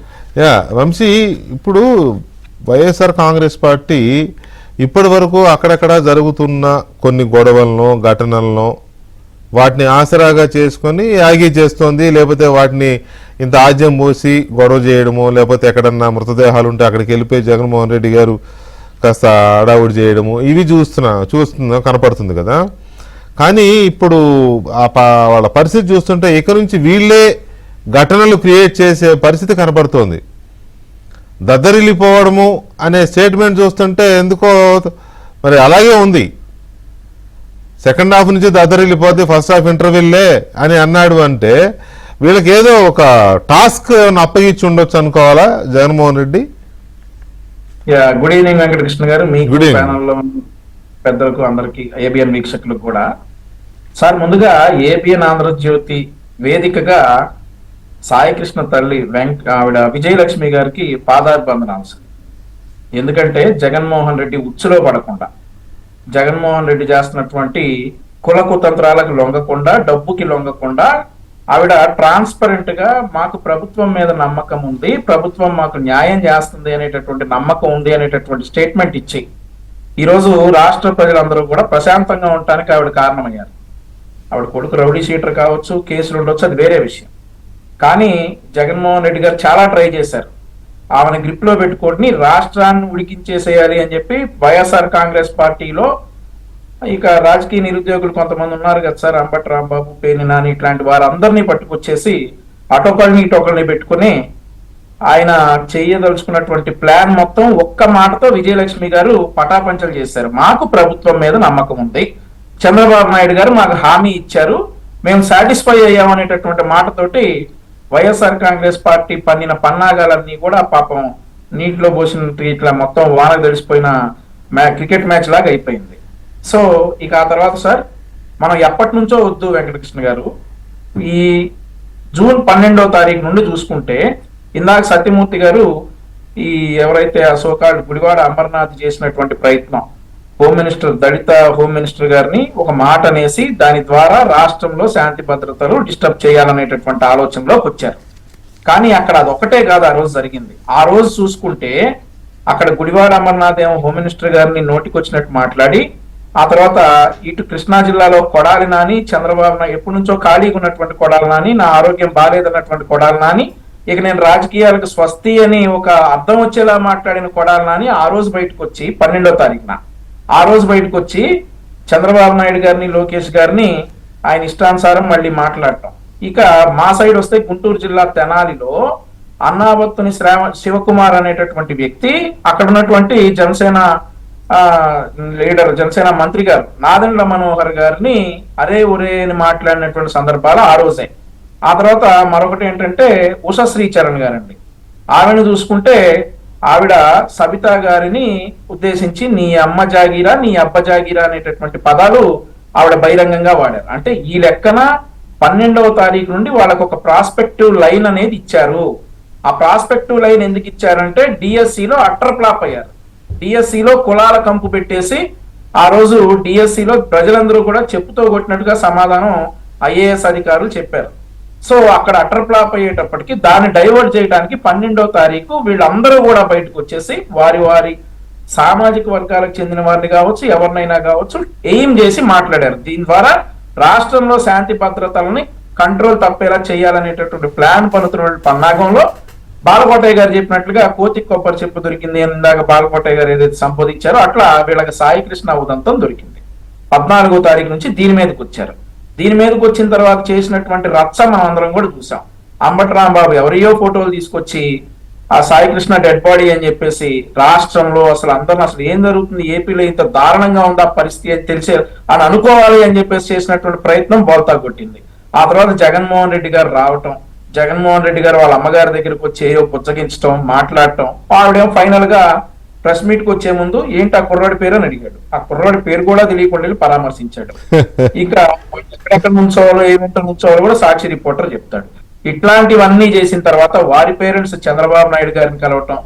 Speaker 1: వంశీ, ఇప్పుడు వైఎస్ఆర్ కాంగ్రెస్ పార్టీ ఇప్పటి వరకు అక్కడక్కడ జరుగుతున్న కొన్ని గొడవలను, ఘటనలను వాటిని ఆసరాగా చేసుకొని యాగి చేస్తోంది, లేకపోతే వాటిని ఇంత ఆజ్యం పోసి గొడవ చేయడము, లేకపోతే ఎక్కడన్నా మృతదేహాలు ఉంటే అక్కడికి వెళ్ళిపోయి జగన్మోహన్ రెడ్డి గారు కాస్త అడావుడి చేయడము, ఇవి చూస్తున్నా కనపడుతుంది కదా. కానీ ఇప్పుడు వాళ్ళ పరిస్థితి చూస్తుంటే ఇక నుంచి వీళ్ళే ఘటనలు క్రియేట్ చేసే పరిస్థితి కనపడుతోంది. దద్దరిల్లిపోవడము అనే స్టేట్మెంట్ చూస్తుంటే ఎందుకో మరి అలాగే ఉంది. సెకండ్ హాఫ్ నుంచి దద్దరిల్లిపోతే ఫస్ట్ హాఫ్ ఇంటర్వెల్లే అని అన్నాడు అంటే వీళ్ళకి ఏదో ఒక టాస్క్ అప్పగించి ఉండొచ్చు అనుకోవాలా జగన్మోహన్ రెడ్డి.
Speaker 4: గుడ్ ఈవినింగ్ వెంకటకృష్ణ గారు, మీకు ప్యానల్లో పెద్దలకు అందరికి ఏబిఎన్ వీక్షకులకు కూడా. సార్, ముందుగా ఏబిఎన్ ఆంధ్రజ్యోతి వేదికగా సాయికృష్ణ తల్లి ఆవిడ విజయలక్ష్మి గారికి పాదాభివందనాలు సార్. ఎందుకంటే జగన్మోహన్ రెడ్డి ఉచ్చులో పడకుండా, జగన్మోహన్ రెడ్డి చేస్తున్నటువంటి కుల కుతంత్రాలకు లొంగకుండా, డబ్బుకి లొంగకుండా ఆవిడ ట్రాన్స్పరెంట్ గా మాకు ప్రభుత్వం మీద నమ్మకం ఉంది, ప్రభుత్వం మాకు న్యాయం చేస్తుంది అనేటటువంటి నమ్మకం ఉంది అనేటటువంటి స్టేట్మెంట్ ఇచ్చి ఈరోజు రాష్ట్ర ప్రజలందరూ కూడా ప్రశాంతంగా ఉండటానికి ఆవిడ కారణమయ్యారు. ఆవిడ కొడుకు రౌడీ షీటర్ కావచ్చు, కేసులు ఉండొచ్చు, అది వేరే విషయం. కానీ జగన్మోహన్ రెడ్డి గారు చాలా ట్రై చేశారు ఆమెను గ్రిప్ లో పెట్టుకొని రాష్ట్రాన్ని ఉడికించేసేయాలి అని చెప్పి. వైఎస్ఆర్ కాంగ్రెస్ పార్టీలో ఇక రాజకీయ నిరుద్యోగులు కొంతమంది ఉన్నారు కదా సార్, అంబటి రాంబాబు, పేర్ని నాని, ఇట్లాంటి వారందరినీ పట్టుకొచ్చేసి అటొకరిని ఇటొకరిని పెట్టుకుని ఆయన చేయదలుచుకున్నటువంటి ప్లాన్ మొత్తం ఒక్క మాటతో విజయలక్ష్మి గారు పటాపంచలు చేశారు. మాకు ప్రభుత్వం మీద నమ్మకం ఉంది, చంద్రబాబు నాయుడు గారు మాకు హామీ ఇచ్చారు, మేము సాటిస్ఫై అయ్యామనేటటువంటి మాటతోటి వైఎస్ఆర్ కాంగ్రెస్ పార్టీ పన్నిన పన్నాగాలన్నీ కూడా పాపం నీటిలో పోసినట్టు ఇట్లా మొత్తం వానకు తెలిసిపోయిన క్రికెట్ మ్యాచ్ లాగా అయిపోయింది. సో ఇక ఆ తర్వాత సార్, మనం ఎప్పటి నుంచో వద్దు వెంకటకృష్ణ గారు, ఈ జూన్ 12వ తారీఖు నుండి చూసుకుంటే ఇందాక సత్యమూర్తి గారు ఈ ఎవరైతే అశోకాడు గుడివాడ అమర్నాథ్ చేసినటువంటి ప్రయత్నం, హోమ్ మినిస్టర్, దళిత హోమ్ మినిస్టర్ గారిని ఒక మాట అనేసి దాని ద్వారా రాష్ట్రంలో శాంతి భద్రతలు డిస్టర్బ్ చేయాలనేటటువంటి ఆలోచనలోకి వచ్చారు. కానీ అక్కడ అదొకటే కాదు ఆ రోజు జరిగింది. ఆ రోజు చూసుకుంటే అక్కడ గుడివాడ అమర్నాథ్ ఏమో హోమ్ మినిస్టర్ గారిని నోటికి వచ్చినట్టు మాట్లాడి, ఆ తర్వాత ఇటు కృష్ణా జిల్లాలో కొడాలి నాని, చంద్రబాబు నాయుడు ఎప్పటి నుంచో ఖాళీగా ఉన్నటువంటి కొడాలి నాని, నా ఆరోగ్యం బాగాలేదన్నటువంటి కొడాలి నాని, ఇక నేను రాజకీయాలకు స్వస్తి అని ఒక అర్థం వచ్చేలా మాట్లాడిన కొడాలి నాని ఆ రోజు బయటకు వచ్చి 12వ తారీఖున ఆ రోజు బయటకు వచ్చి చంద్రబాబు నాయుడు గారిని, లోకేష్ గారిని ఆయన ఇష్టానుసారం మళ్ళీ మాట్లాడటం. ఇక మా సైడ్ వస్తే గుంటూరు జిల్లా తెనాలిలో అన్నాబత్తుని శివకుమార్ అనేటటువంటి వ్యక్తి అక్కడ ఉన్నటువంటి జనసేన లీడర్, జనసేన మంత్రి గారు నాదెండ్ల మనోహర్ గారిని అరే ఒరే అని మాట్లాడినటువంటి సందర్భాలు ఆ రోజే. ఆ తర్వాత మరొకటి ఏంటంటే ఉషా శ్రీచరణ్ గారండి, ఆమెను చూసుకుంటే ఆవిడ సబితా గారిని ఉద్దేశించి నీ అమ్మ జాగీరా, నీ అబ్బ జాగీరా అనేటటువంటి పదాలు ఆవిడ బహిరంగంగా వాడారు. అంటే ఈ లెక్కన 12వ తారీఖు నుండి వాళ్ళకు ఒక ప్రాస్పెక్టివ్ లైన్ అనేది ఇచ్చారు. ఆ ప్రాస్పెక్టివ్ లైన్ ఎందుకు ఇచ్చారంటే డిఎస్సిలో అట్టర్ ఫ్లాప్ అయ్యారు. డిఎస్సిలో కులాల కంపు పెట్టేసి ఆ రోజు డిఎస్సిలో ప్రజలందరూ కూడా చెప్పుతో కొట్టినట్టుగా సమాధానం ఐఏఎస్ అధికారులు చెప్పారు. సో అక్కడ అటర్ ఫ్లాప్ అయ్యేటప్పటికి దాన్ని డైవర్ట్ చేయడానికి 12వ తారీఖు వీళ్ళందరూ కూడా బయటకు వచ్చేసి వారి వారి సామాజిక వర్గాలకు చెందిన వారిని కావచ్చు, ఎవరినైనా కావచ్చు, ఎయిమ్ చేసి మాట్లాడారు. దీని ద్వారా రాష్ట్రంలో శాంతి భద్రతలని కంట్రోల్ తప్పేలా చేయాలనేటటువంటి ప్లాన్ పన్నుతున్న పన్నాగంలో బాలకోటయ్య గారు చెప్పినట్లుగా కోతికి కొబ్బరి చెప్పు దొరికింది అని ఇందాక బాలకోటయ్య గారు ఏదైతే సంబోధించారో అట్లా వీళ్ళకి సాయికృష్ణ ఉదంతం దొరికింది. 14వ తారీఖు నుంచి దీని మీదకి వచ్చారు. దీని మీదకి వచ్చిన తర్వాత చేసినటువంటి రచ్చ మనం అందరం కూడా చూసాం. అంబటి రాంబాబు ఎవరియో ఫోటోలు తీసుకొచ్చి ఆ సాయికృష్ణ డెడ్ బాడీ అని చెప్పేసి రాష్ట్రంలో అసలు అందరూ అసలు ఏం జరుగుతుంది, ఏపీలో ఇంత దారుణంగా ఉందా పరిస్థితి అని తెలిసే అని అనుకోవాలి అని చెప్పేసి చేసినటువంటి ప్రయత్నం బోల్తా కొట్టింది. ఆ తర్వాత జగన్మోహన్ రెడ్డి గారు రావటం, జగన్మోహన్ రెడ్డి గారు వాళ్ళ అమ్మగారి దగ్గరకు వచ్చి ఏయో పుచ్చగించడం, మాట్లాడటం. ఆవిడేమో ఫైనల్ గా ప్రెస్ మీట్ కి వచ్చే ముందు ఏంటి ఆ కుర్రాడి పేరు అని అడిగాడు. ఆ కుర్రాడి పేరు కూడా తెలియకుండా పరామర్శించాడు. ఇంకా ఎక్కడెక్కడ నుంచోవాలో ఏమిటో నుంచోవాలో కూడా సాక్షి రిపోర్టర్ చెప్తాడు. ఇట్లాంటివన్నీ చేసిన తర్వాత వారి పేరెంట్స్ చంద్రబాబు నాయుడు గారిని కలవటం,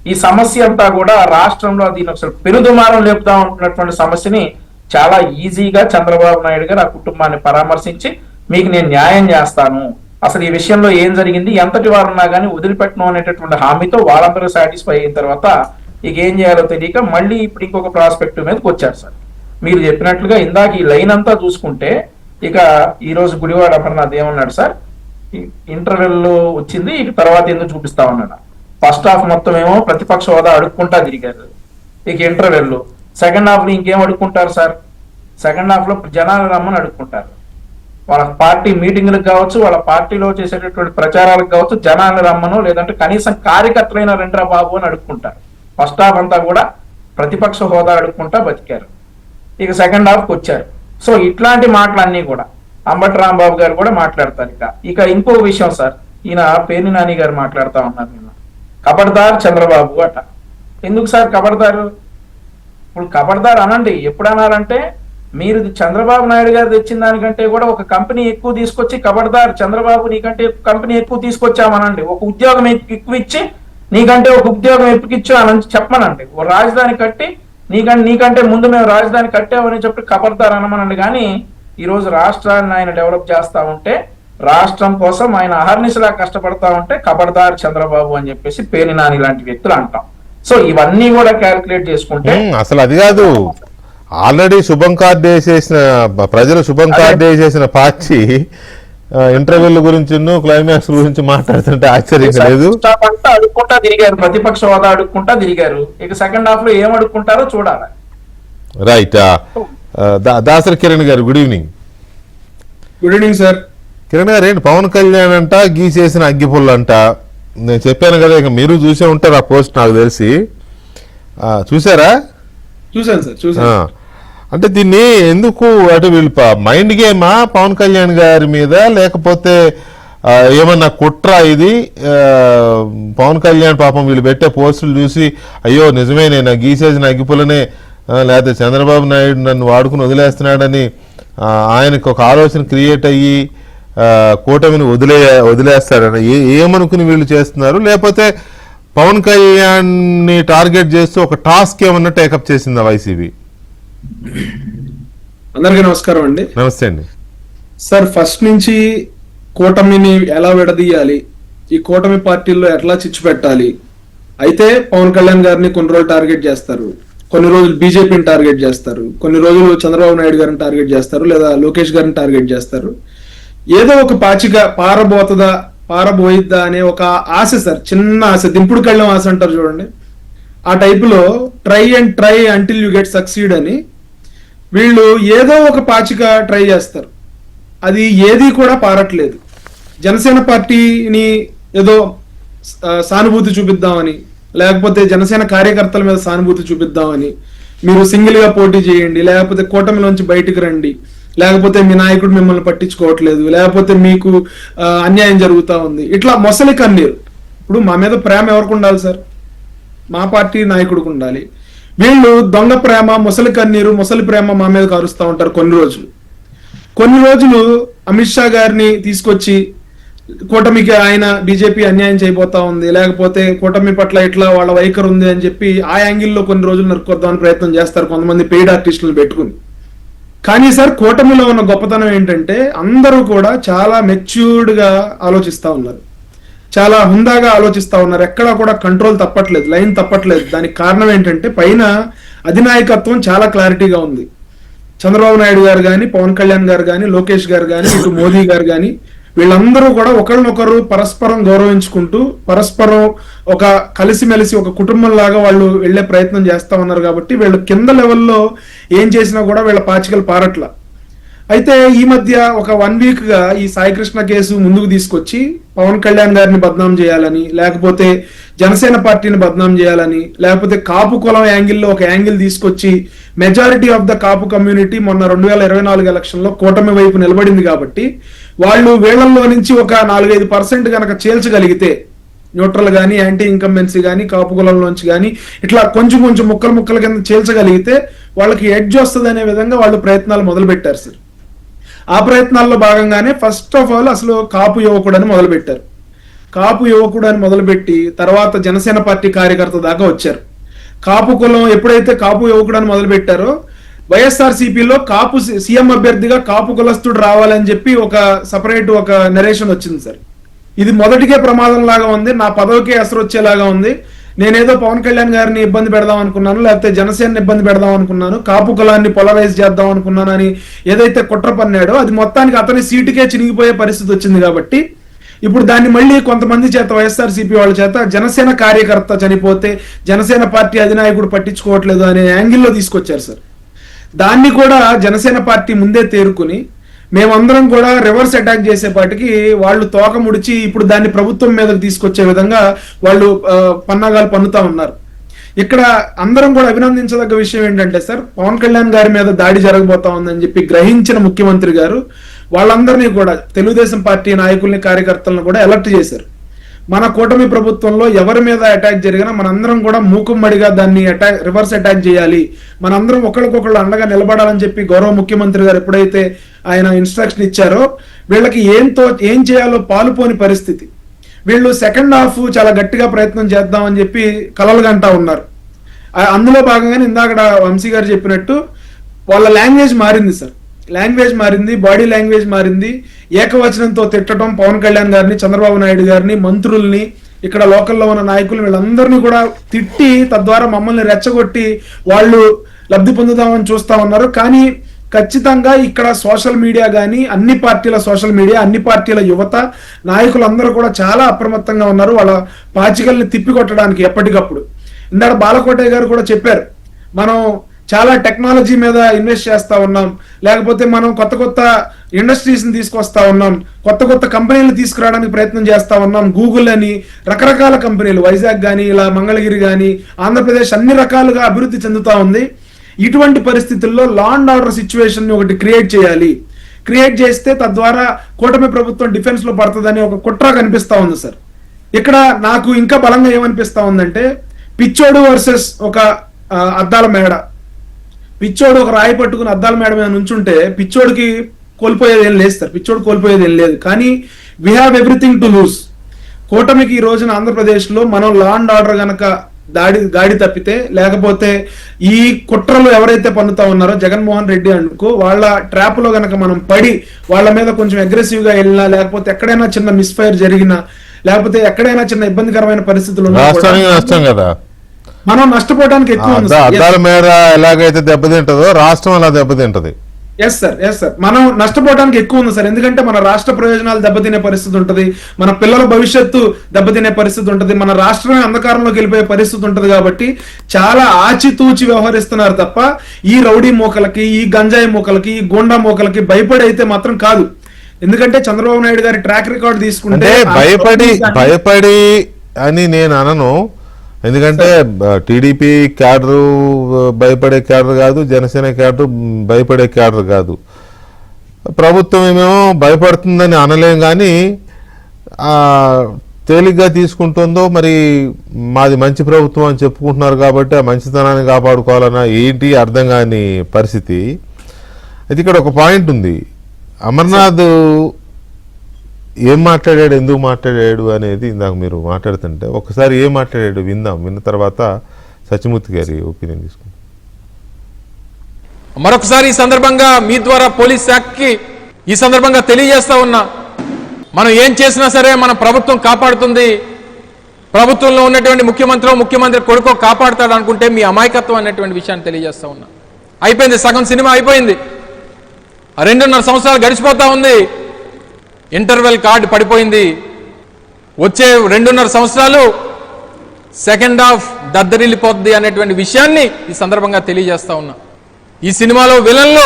Speaker 4: ఈ సమస్య అంతా కూడా రాష్ట్రంలో దీని అసలు పెనుదుమారం లేపుదాం అనుకున్నటువంటి సమస్యని చాలా ఈజీగా చంద్రబాబు నాయుడు గారు ఆ కుటుంబాన్ని పరామర్శించి మీకు నేను న్యాయం చేస్తాను, అసలు ఈ విషయంలో ఏం జరిగింది, ఎంతటి వారు ఉన్నా కానీ వదిలిపెట్టను అనేటటువంటి హామీతో వాళ్ళందరూ సాటిస్ఫై అయిన తర్వాత ఇక ఏం చేయాలో తెలియక మళ్ళీ ఇప్పుడు ఇంకొక ప్రాస్పెక్టివ్ మీదకి వచ్చారు సార్. మీరు చెప్పినట్లుగా ఇందాక ఈ లైన్ అంతా చూసుకుంటే ఇక ఈ రోజు గుడివాడ అమర్నాథ్ ఏమన్నాడు సార్, ఇంటర్వెల్ వచ్చింది ఇక తర్వాత ఎందుకు చూపిస్తా ఉన్నాడు. ఫస్ట్ హాఫ్ మొత్తం ఏమో ప్రతిపక్ష హోదా అడుక్కుంటా తిరిగారు, ఇక ఇంటర్వెల్ సెకండ్ హాఫ్ లో ఇంకేం అడుక్కుంటారు సార్, సెకండ్ హాఫ్ లో జనాలు రమ్మని అడుక్కుంటారు. వాళ్ళ పార్టీ మీటింగ్లకు కావచ్చు, వాళ్ళ పార్టీలో చేసేటటువంటి ప్రచారాలకు కావచ్చు, జనాలు రమ్మను లేదంటే కనీసం కార్యకర్తలైన రెండ్రా బాబు అని అడుక్కుంటారు. ఫస్ట్ హాఫ్ అంతా కూడా ప్రతిపక్ష హోదా అడుక్కుంటా బతికారు. ఇక సెకండ్ హాఫ్కి వచ్చారు. సో ఇట్లాంటి మాటలన్నీ కూడా అంబటి రాంబాబు గారు కూడా మాట్లాడతారు. ఇక ఇంకో విషయం సార్, ఈయన పేర్ని నాని గారు మాట్లాడుతూ ఉన్నారు నిన్న, కబడ్దార్ చంద్రబాబు అట. ఎందుకు సార్ కబడ్దారు? ఇప్పుడు కబడ్దార్ అనండి, ఎప్పుడు అనాలంటే మీరు చంద్రబాబు నాయుడు గారు తెచ్చిన దానికంటే కూడా ఒక కంపెనీ ఎక్కువ తీసుకొచ్చి కబడ్దార్ చంద్రబాబు నీకంటే కంపెనీ ఎక్కువ తీసుకొచ్చామనండి, ఒక ఉద్యోగం ఎక్కువ ఇచ్చి నీకంటే ఒక ఉద్యోగం ఎక్కువ అని చెప్పమనండి, ఓ రాజధాని కట్టి నీకంటే ముందు మేము రాజధాని కట్టామని చెప్పి కబడ్దార్ అనమనండి. కానీ ఈ రోజు రాష్ట్రాన్ని ఆయన డెవలప్ చేస్తా ఉంటే, రాష్ట్రం కోసం ఆయన అహర్నిశలా కష్టపడతా ఉంటే కబడ్దార్ చంద్రబాబు అని చెప్పేసి పేర్ని నాని లాంటి వ్యక్తులు అంటాం. సో ఇవన్నీ కూడా క్యాల్కులేట్ చేసుకుంటే
Speaker 1: అసలు అది కాదు, ఆల్రెడీ శుభం కార్డు వేసేసిన ప్రజలు శుభం కార్డు వేసేసిన పార్టీ ఇంటర్వ్యూల గురించి క్లైమాక్స్ గురించి మాట్లాడుతుంటే ఆశ్చర్యం లేదు.
Speaker 4: అడుక్కుంటా తిరిగారు, ప్రతిపక్ష హోదా అడుక్కుంటా తిరిగారు. ఇక సెకండ్ హాఫ్ లో ఏం అడుక్కుంటారో చూడాలి.
Speaker 1: రైట్. దాసరి కిరణ్ గారు good evening.
Speaker 5: Good evening sir.
Speaker 1: Kiran గారు, ఏంటి పవన్ కళ్యాణ్ అంట గీసేసిన అగ్గిపుల్లు అంట, నేను చెప్పాను కదా, ఇక మీరు చూసే ఉంటారు ఆ పోస్ట్, నాకు తెలిసి చూసారా?
Speaker 5: చూసాను సార్, చూసాను.
Speaker 1: అంటే దీన్ని ఎందుకు, అటు వీళ్ళు మైండ్ గేమా పవన్ కళ్యాణ్ గారి మీద, లేకపోతే ఏమన్నా కుట్ర ఇది? పవన్ కళ్యాణ్ పాపం వీళ్ళు పెట్టే పోస్టులు చూసి అయ్యో నిజమే నేను గీసేసిన అగ్గిపుల్లనే, లేకపోతే చంద్రబాబు నాయుడు నన్ను వాడుకుని వదిలేస్తున్నాడని ఆయనకు ఒక ఆలోచన క్రియేట్ అయ్యి కూటమిని వదిలేస్తాడని ఏమనుకుని వీళ్ళు చేస్తున్నారు, లేకపోతే పవన్ కళ్యాణ్ ని టార్గెట్ చేస్తూ ఒక టాస్క్ ఏమన్నా టేకప్ చేసిందా వైసీపీ?
Speaker 5: అందరికీ నమస్కారం అండి.
Speaker 1: నమస్తే అండి
Speaker 5: సార్. ఫస్ట్ నుంచి కూటమిని ఎలా విడదీయాలి, ఈ కూటమి పార్టీల్లో ఎట్లా చిచ్చు పెట్టాలి, అయితే పవన్ కళ్యాణ్ గారిని కొన్ని రోజులు టార్గెట్ చేస్తారు, కొన్ని రోజులు బీజేపీని టార్గెట్ చేస్తారు, కొన్ని రోజులు చంద్రబాబు నాయుడు గారిని టార్గెట్ చేస్తారు, లేదా లోకేష్ గారిని టార్గెట్ చేస్తారు. ఏదో ఒక పాచిక పారబోయిద్దా అనే ఒక ఆశ సార్, చిన్న ఆశ, దింపుడు కళ్ళం ఆశ అంటారు చూడండి, ఆ టైపులో try and try until you get succeed అని వీళ్ళు ఏదో ఒక పాచిక ట్రై చేస్తారు. అది ఏది కూడా పారట్లేదు. జనసేన పార్టీని ఏదో సానుభూతి చూపిద్దామని, లేకపోతే జనసేన కార్యకర్తల మీద సానుభూతి చూపిద్దామని, మీరు సింగిల్ గా పోటీ చేయండి, లేకపోతే కూటమిలోంచి బయటకు రండి, లేకపోతే మీ నాయకుడు మిమ్మల్ని పట్టించుకోవట్లేదు, లేకపోతే మీకు అన్యాయం జరుగుతూ ఉంది, ఇట్లా మొసలి కన్నీరు. ఇప్పుడు మా మీద ప్రేమ ఎవరికి ఉండాలి సార్? మా పార్టీ నాయకుడికి ఉండాలి. వీళ్ళు దొంగ ప్రేమ, ముసలి కన్నీరు, ముసలి ప్రేమ మా మీద కారుస్తూ ఉంటారు. కొన్ని రోజులు అమిత్ షా గారిని తీసుకొచ్చి కూటమికి ఆయన బీజేపీ అన్యాయం చేయబోతా ఉంది, లేకపోతే కూటమి పట్ల ఇట్లా వాళ్ళ వైఖరి ఉంది అని చెప్పి ఆ యాంగిల్లో కొన్ని రోజులు నరుక్కొద్దామని ప్రయత్నం చేస్తారు కొంతమంది పెయిడ్ ఆర్టిస్టులను పెట్టుకుని. కానీ సార్, కూటమిలో ఉన్న గొప్పతనం ఏంటంటే అందరూ కూడా చాలా మెచ్యూర్డ్ గా ఆలోచిస్తా ఉన్నారు, చాలా హుందాగా ఆలోచిస్తా ఉన్నారు, ఎక్కడా కూడా కంట్రోల్ తప్పట్లేదు, లైన్ తప్పట్లేదు. దానికి కారణం ఏంటంటే పైన అధినాయకత్వం చాలా క్లారిటీగా ఉంది. చంద్రబాబు నాయుడు గారు కానీ, పవన్ కళ్యాణ్ గారు కానీ, లోకేష్ గారు కానీ, ఇటు మోదీ గారు కానీ, వీళ్ళందరూ కూడా ఒకరినొకరు పరస్పరం గౌరవించుకుంటూ పరస్పరం ఒక కలిసిమెలిసి ఒక కుటుంబం లాగా వాళ్ళు వెళ్లే ప్రయత్నం చేస్తా ఉన్నారు. కాబట్టి వీళ్ళు కింద లెవెల్లో ఏం చేసినా కూడా వీళ్ళ పాచికలు పారట్ల. అయితే ఈ మధ్య ఒక 1 వీక్ గా ఈ సాయికృష్ణ కేసు ముందుకు తీసుకొచ్చి పవన్ కళ్యాణ్ గారిని బద్నాం చేయాలని, లేకపోతే జనసేన పార్టీని బద్నాం చేయాలని, లేకపోతే కాపు కులం యాంగిల్లో ఒక యాంగిల్ తీసుకొచ్చి majority of the Kapu community మొన్న 2024 ఎలక్షన్ లో కూటమి వైపు నిలబడింది. కాబట్టి వాళ్ళు వీళ్ళల్లో నుంచి ఒక 4-5% కనుక చేల్చగలిగితే, న్యూట్రల్ గానీ, యాంటీ ఇన్కంబెన్సీ గానీ, కాపు కులంలోంచి కానీ ఇట్లా కొంచెం ముక్కల కింద చేల్చగలిగితే వాళ్ళకి ఎడ్జ్ వస్తుంది అనే విధంగా వాళ్ళు ప్రయత్నాలు మొదలు పెట్టారు సార్. ఆ ప్రయత్నాల్లో భాగంగానే ఫస్ట్ ఆఫ్ ఆల్ అసలు కాపు యువకుడు అని మొదలుపెట్టారు. కాపు యువకుడు అని మొదలుపెట్టి తర్వాత జనసేన పార్టీ కార్యకర్త దాకా వచ్చారు. కాపు కులం ఎప్పుడైతే కాపు యువకుడు అని మొదలుపెట్టారో వైఎస్ఆర్సీపీలో కాపు సీఎం అభ్యర్థిగా కాపు కులస్తుడు రావాలని చెప్పి ఒక సపరేట్ ఒక నరేషన్ వచ్చింది సార్. ఇది మొదటికే ప్రమాదం లాగా ఉంది, నా పదవికే ఎసరు వచ్చేలాగా ఉంది, నేనేదో పవన్ కళ్యాణ్ గారిని ఇబ్బంది పెడదాం అనుకున్నాను, లేకపోతే జనసేనని ఇబ్బంది పెడదాం అనుకున్నాను, కాపు కులాన్ని పొలరైజ్ చేద్దాం అనుకున్నాను అని ఏదైతే కుట్ర పన్నాడో అది మొత్తానికి అతని సీటుకే చినిగిపోయే పరిస్థితి వచ్చింది. కాబట్టి ఇప్పుడు దాన్ని మళ్ళీ కొంతమంది చేత, వైఎస్ఆర్సీపీ వాళ్ళ చేత, జనసేన కార్యకర్త చనిపోతే జనసేన పార్టీ అధినాయకుడు పట్టించుకోవట్లేదు అనే యాంగిల్లో తీసుకొచ్చారు సార్. దాన్ని కూడా జనసేన పార్టీ ముందే తేరుకుని మేమందరం కూడా రివర్స్ అటాక్ చేసేపాటికి వాళ్ళు తోక ముడిచి ఇప్పుడు దాన్ని ప్రభుత్వం మీదకి తీసుకొచ్చే విధంగా వాళ్ళు పన్నాగాలు పన్నుతా ఉన్నారు. ఇక్కడ అందరం కూడా అభినందించదగ్గ విషయం ఏంటంటే సార్, పవన్ కళ్యాణ్ గారి మీద దాడి జరగబోతా ఉందని చెప్పి గ్రహించిన ముఖ్యమంత్రి గారు వాళ్ళందరినీ కూడా, తెలుగుదేశం పార్టీ నాయకుల్ని కార్యకర్తలను కూడా అలర్ట్ చేశారు. మన కూటమి ప్రభుత్వంలో ఎవరి మీద అటాక్ జరిగినా మనందరం కూడా మూకుమ్మడిగా దాన్ని రివర్స్ అటాక్ చేయాలి, మనందరం ఒకరికొకళ్ళు అండగా నిలబడాలని చెప్పి గౌరవ ముఖ్యమంత్రి గారు ఎప్పుడైతే ఆయన ఇన్స్ట్రక్షన్ ఇచ్చారో వీళ్ళకి ఏం చేయాలో పాలుపోని పరిస్థితి. వీళ్ళు సెకండ్ హాఫ్ చాలా గట్టిగా ప్రయత్నం చేద్దామని చెప్పి కలలుగంటా ఉన్నారు. అందులో భాగంగానే ఇందాక వంశీ గారు చెప్పినట్టు వాళ్ళ లాంగ్వేజ్ మారింది సార్, లాంగ్వేజ్ మారింది, బాడీ లాంగ్వేజ్ మారింది. ఏకవచనంతో తిట్టడం పవన్ కళ్యాణ్ గారిని, చంద్రబాబు నాయుడు గారిని, మంత్రుల్ని, ఇక్కడ లోకల్లో ఉన్న నాయకులు వీళ్ళందరినీ కూడా తిట్టి తద్వారా మమ్మల్ని రెచ్చగొట్టి వాళ్ళు లబ్ధి పొందుదామని చూస్తా ఉన్నారు. కానీ ఖచ్చితంగా ఇక్కడ సోషల్ మీడియా కానీ, అన్ని పార్టీల సోషల్ మీడియా, అన్ని పార్టీల యువత నాయకులందరూ కూడా చాలా అప్రమత్తంగా ఉన్నారు వాళ్ళ పాచికల్ని తిప్పికొట్టడానికి ఎప్పటికప్పుడు. ఇందాక బాలకోటయ్య గారు కూడా చెప్పారు, మనం చాలా టెక్నాలజీ మీద ఇన్వెస్ట్ చేస్తా ఉన్నాం, లేకపోతే మనం కొత్త కొత్త ఇండస్ట్రీస్ ని తీసుకొస్తా ఉన్నాం, కొత్త కొత్త కంపెనీలు తీసుకురావడానికి ప్రయత్నం చేస్తా ఉన్నాం. గూగుల్ అని రకరకాల కంపెనీలు, వైజాగ్ కానీ, ఇలా మంగళగిరి కానీ, ఆంధ్రప్రదేశ్ అన్ని రకాలుగా అభివృద్ధి చెందుతా ఉంది. ఇటువంటి పరిస్థితుల్లో లా అండ్ ఆర్డర్ సిచ్యువేషన్ ని ఒకటి క్రియేట్ చేయాలి, క్రియేట్ చేస్తే తద్వారా కూటమి ప్రభుత్వం డిఫెన్స్ లో పడుతుందని ఒక కుట్ర కనిపిస్తా ఉంది సార్. ఇక్కడ నాకు ఇంకా బలంగా ఏమనిపిస్తా ఉందంటే, పిచ్చోడు వర్సెస్ ఒక అద్దాల మేడ. పిచ్చోడు ఒక రాయి పట్టుకుని అద్దాల మేడ మీద నుంచుంటే పిచ్చోడికి కోల్పోయేది ఏం లేదు సార్, పిచ్చోడు కోల్పోయేది ఏం లేదు. కానీ we have everything to lose. కూటమికి ఈ రోజున ఆంధ్రప్రదేశ్ లో మనం లా అండ్ ఆర్డర్ గనక గాడి తప్పితే, లేకపోతే ఈ కుట్రలు ఎవరైతే పన్నుతా ఉన్నారో జగన్మోహన్ రెడ్డి అనుకో వాళ్ళ ట్రాప్ లో గనక మనం పడి వాళ్ళ మీద కొంచెం అగ్రెసివ్ గా వెళ్ళినా, లేకపోతే ఎక్కడైనా చిన్న మిస్ఫైర్ జరిగినా, లేకపోతే ఎక్కడైనా చిన్న ఇబ్బందికరమైన పరిస్థితులు
Speaker 1: నష్టం కదా,
Speaker 5: మనం నష్టపోవడానికి ఎక్కువ ఉంది.
Speaker 1: అద్దాల మేర ఎలాగైతే దెబ్బతింటదో రాష్ట్రం అలా దెబ్బతింటది.
Speaker 5: ఎస్ సార్, మనం నష్టపోవడానికి ఎక్కువ ఉంది సార్. ఎందుకంటే మన రాష్ట్ర ప్రయోజనాలు దెబ్బతినే పరిస్థితి ఉంటది, మన పిల్లల భవిష్యత్తు దెబ్బతినే పరిస్థితి ఉంటది, మన రాష్ట్రమే అంధకారంలోకి వెళ్ళిపోయే పరిస్థితి ఉంటది. కాబట్టి చాలా ఆచితూచి వ్యవహరిస్తున్నారు తప్ప ఈ రౌడీ మూకలకి, ఈ గంజాయి మూకలకి, ఈ గోండా మూకలకి భయపడి అయితే మాత్రం కాదు. ఎందుకంటే చంద్రబాబు నాయుడు గారి ట్రాక్ రికార్డ్ తీసుకుంటే
Speaker 1: భయపడి అని నేను అనను. ఎందుకంటే టీడీపీ క్యాడరు భయపడే క్యాడర్ కాదు, జనసేన క్యాడరు భయపడే క్యాడర్ కాదు. ప్రభుత్వం ఏమేమో భయపడుతుందని అనలేం, కానీ తేలిగ్గా తీసుకుంటుందో మరి. మాది మంచి ప్రభుత్వం అని చెప్పుకుంటున్నారు కాబట్టి ఆ మంచితనాన్ని కాపాడుకోవాలన్నా ఏంటి అర్థం కాని పరిస్థితి. అయితే ఇక్కడ ఒక పాయింట్ ఉంది, అమర్నాథ్ ఏం మాట్లాడాడు, ఎందుకు మాట్లాడాడు అనేది ఇందాక మీరు మాట్లాడుతుంటే ఒకసారి ఏం మాట్లాడాడు విందాం. విన్న తర్వాత సత్యమూర్తి గారి ఒపీనియన్ తీసుకుంటాం.
Speaker 6: మరొకసారి ఈ సందర్భంగా మీ ద్వారా పోలీస్ శాఖకి ఈ సందర్భంగా తెలియజేస్తా ఉన్నా, మనం ఏం చేసినా సరే మన ప్రభుత్వం కాపాడుతుంది, ప్రభుత్వంలో ఉన్నటువంటి ముఖ్యమంత్రి కొడుకో కాపాడుతాడు అనుకుంటే మీ అమాయకత్వం అనేటువంటి విషయాన్ని తెలియజేస్తా ఉన్నా. అయిపోయింది, సగం సినిమా అయిపోయింది, 2.5 సంవత్సరాలు గడిచిపోతా ఉంది, ఇంటర్వెల్ కార్డు పడిపోయింది. వచ్చే 2.5 సంవత్సరాలు సెకండ్ హాఫ్ దద్దరిల్లిపోద్ది అనేటువంటి విషయాన్ని ఈ సందర్భంగా తెలియజేస్తా ఉన్నా. ఈ సినిమాలో విలన్లు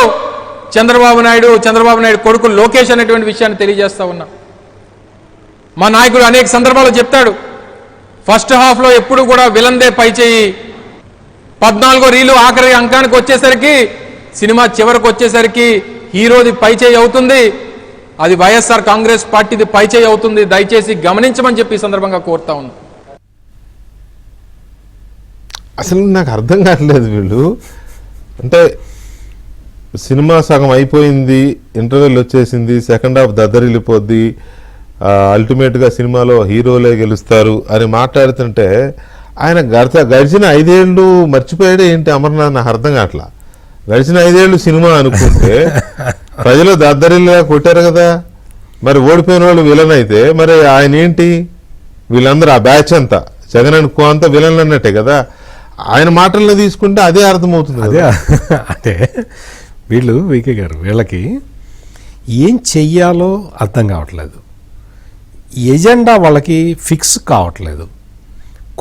Speaker 6: చంద్రబాబు నాయుడు కొడుకు లోకేష్ అనేటువంటి విషయాన్ని తెలియజేస్తా ఉన్నా. మా నాయకుడు అనేక సందర్భాల్లో చెప్తాడు, ఫస్ట్ హాఫ్లో ఎప్పుడు కూడా విలన్దే పై చేయి, 14వ రీలు ఆఖరి అంకానికి వచ్చేసరికి, సినిమా చివరికి వచ్చేసరికి హీరోది పై చేయి అవుతుంది, అది వైఎస్ఆర్ కాంగ్రెస్ పార్టీది పై చేయి అవుతుంది. దయచేసి గమనించమని చెప్పి ఈ సందర్భంగా కోరుతా ఉన్నా.
Speaker 1: అసలు నాకు అర్థం కావట్లేదు, వీళ్ళు అంటే సినిమా సగం అయిపోయింది, ఇంటర్వెల్ వచ్చేసింది, సెకండ్ హాఫ్ దద్దరిల్లిపోద్ది, అల్టిమేట్గా సినిమాలో హీరోలే గెలుస్తారు అని మాట్లాడుతుంటే ఆయన గడిచిన 5 ఏళ్ళు మర్చిపోయాడే ఏంటి అమర్నాథ్? నాకు అర్థం కావట్లా. గడిచిన 5 ఏళ్ళు సినిమా అనుకుంటే ప్రజలు దద్దరిల్లా కొట్టారు కదా, మరి ఓడిపోయిన వాళ్ళు విలన్ అయితే మరి ఆయన ఏంటి? వీళ్ళందరూ ఆ బ్యాచ్ అంతా జగన్ అండ్ కో అంతా విలన్లు అన్నట్టే కదా. ఆయన మాటలను తీసుకుంటే అదే అర్థమవుతుంది
Speaker 2: అదే
Speaker 1: కదా.
Speaker 2: అంటే వీళ్ళు వీకే గారు వీళ్ళకి ఏం చెయ్యాలో అర్థం కావట్లేదు, ఎజెండా వాళ్ళకి ఫిక్స్ కావట్లేదు.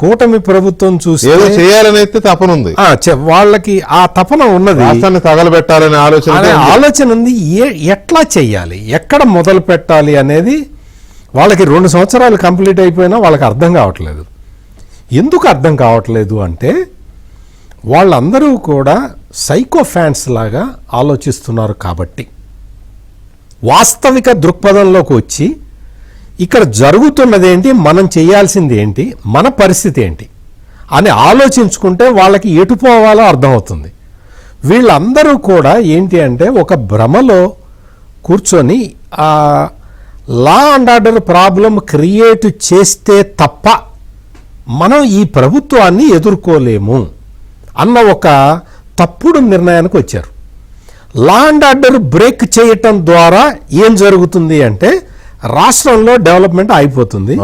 Speaker 2: కూటమి ప్రభుత్వం చూసి
Speaker 1: ఏదో చేయాలని అయితే తపన ఉంది,
Speaker 2: వాళ్ళకి ఆ తపన ఉన్నది,
Speaker 1: రాష్ట్రాన్ని తగలబెట్టాలనే
Speaker 2: ఆలోచన ఉంది. ఎట్లా చెయ్యాలి, ఎక్కడ మొదలు పెట్టాలి అనేది వాళ్ళకి 2 సంవత్సరాలు కంప్లీట్ అయిపోయినా వాళ్ళకి అర్థం కావట్లేదు. ఎందుకు అర్థం కావట్లేదు అంటే వాళ్ళందరూ కూడా సైకో ఫ్యాన్స్ లాగా ఆలోచిస్తున్నారు కాబట్టి. వాస్తవిక దృక్పథంలోకి వచ్చి ఇక్కడ జరుగుతున్నది ఏంటి, మనం చేయాల్సింది ఏంటి, మన పరిస్థితి ఏంటి అని ఆలోచించుకుంటే వాళ్ళకి ఎటు పోవాలో అర్థమవుతుంది. వీళ్ళందరూ కూడా ఏంటి అంటే ఒక భ్రమలో కూర్చొని ఆ law and order problem create చేస్తే తప్ప మనం ఈ ప్రభుత్వాన్ని ఎదుర్కోలేము అన్న ఒక తప్పుడు నిర్ణయానికి వచ్చారు. లా అండ్ ఆర్డర్ బ్రేక్ చేయటం ద్వారా ఏం జరుగుతుంది అంటే రాష్ట్రంలో డెవలప్మెంట్ ఆగిపోతుంది,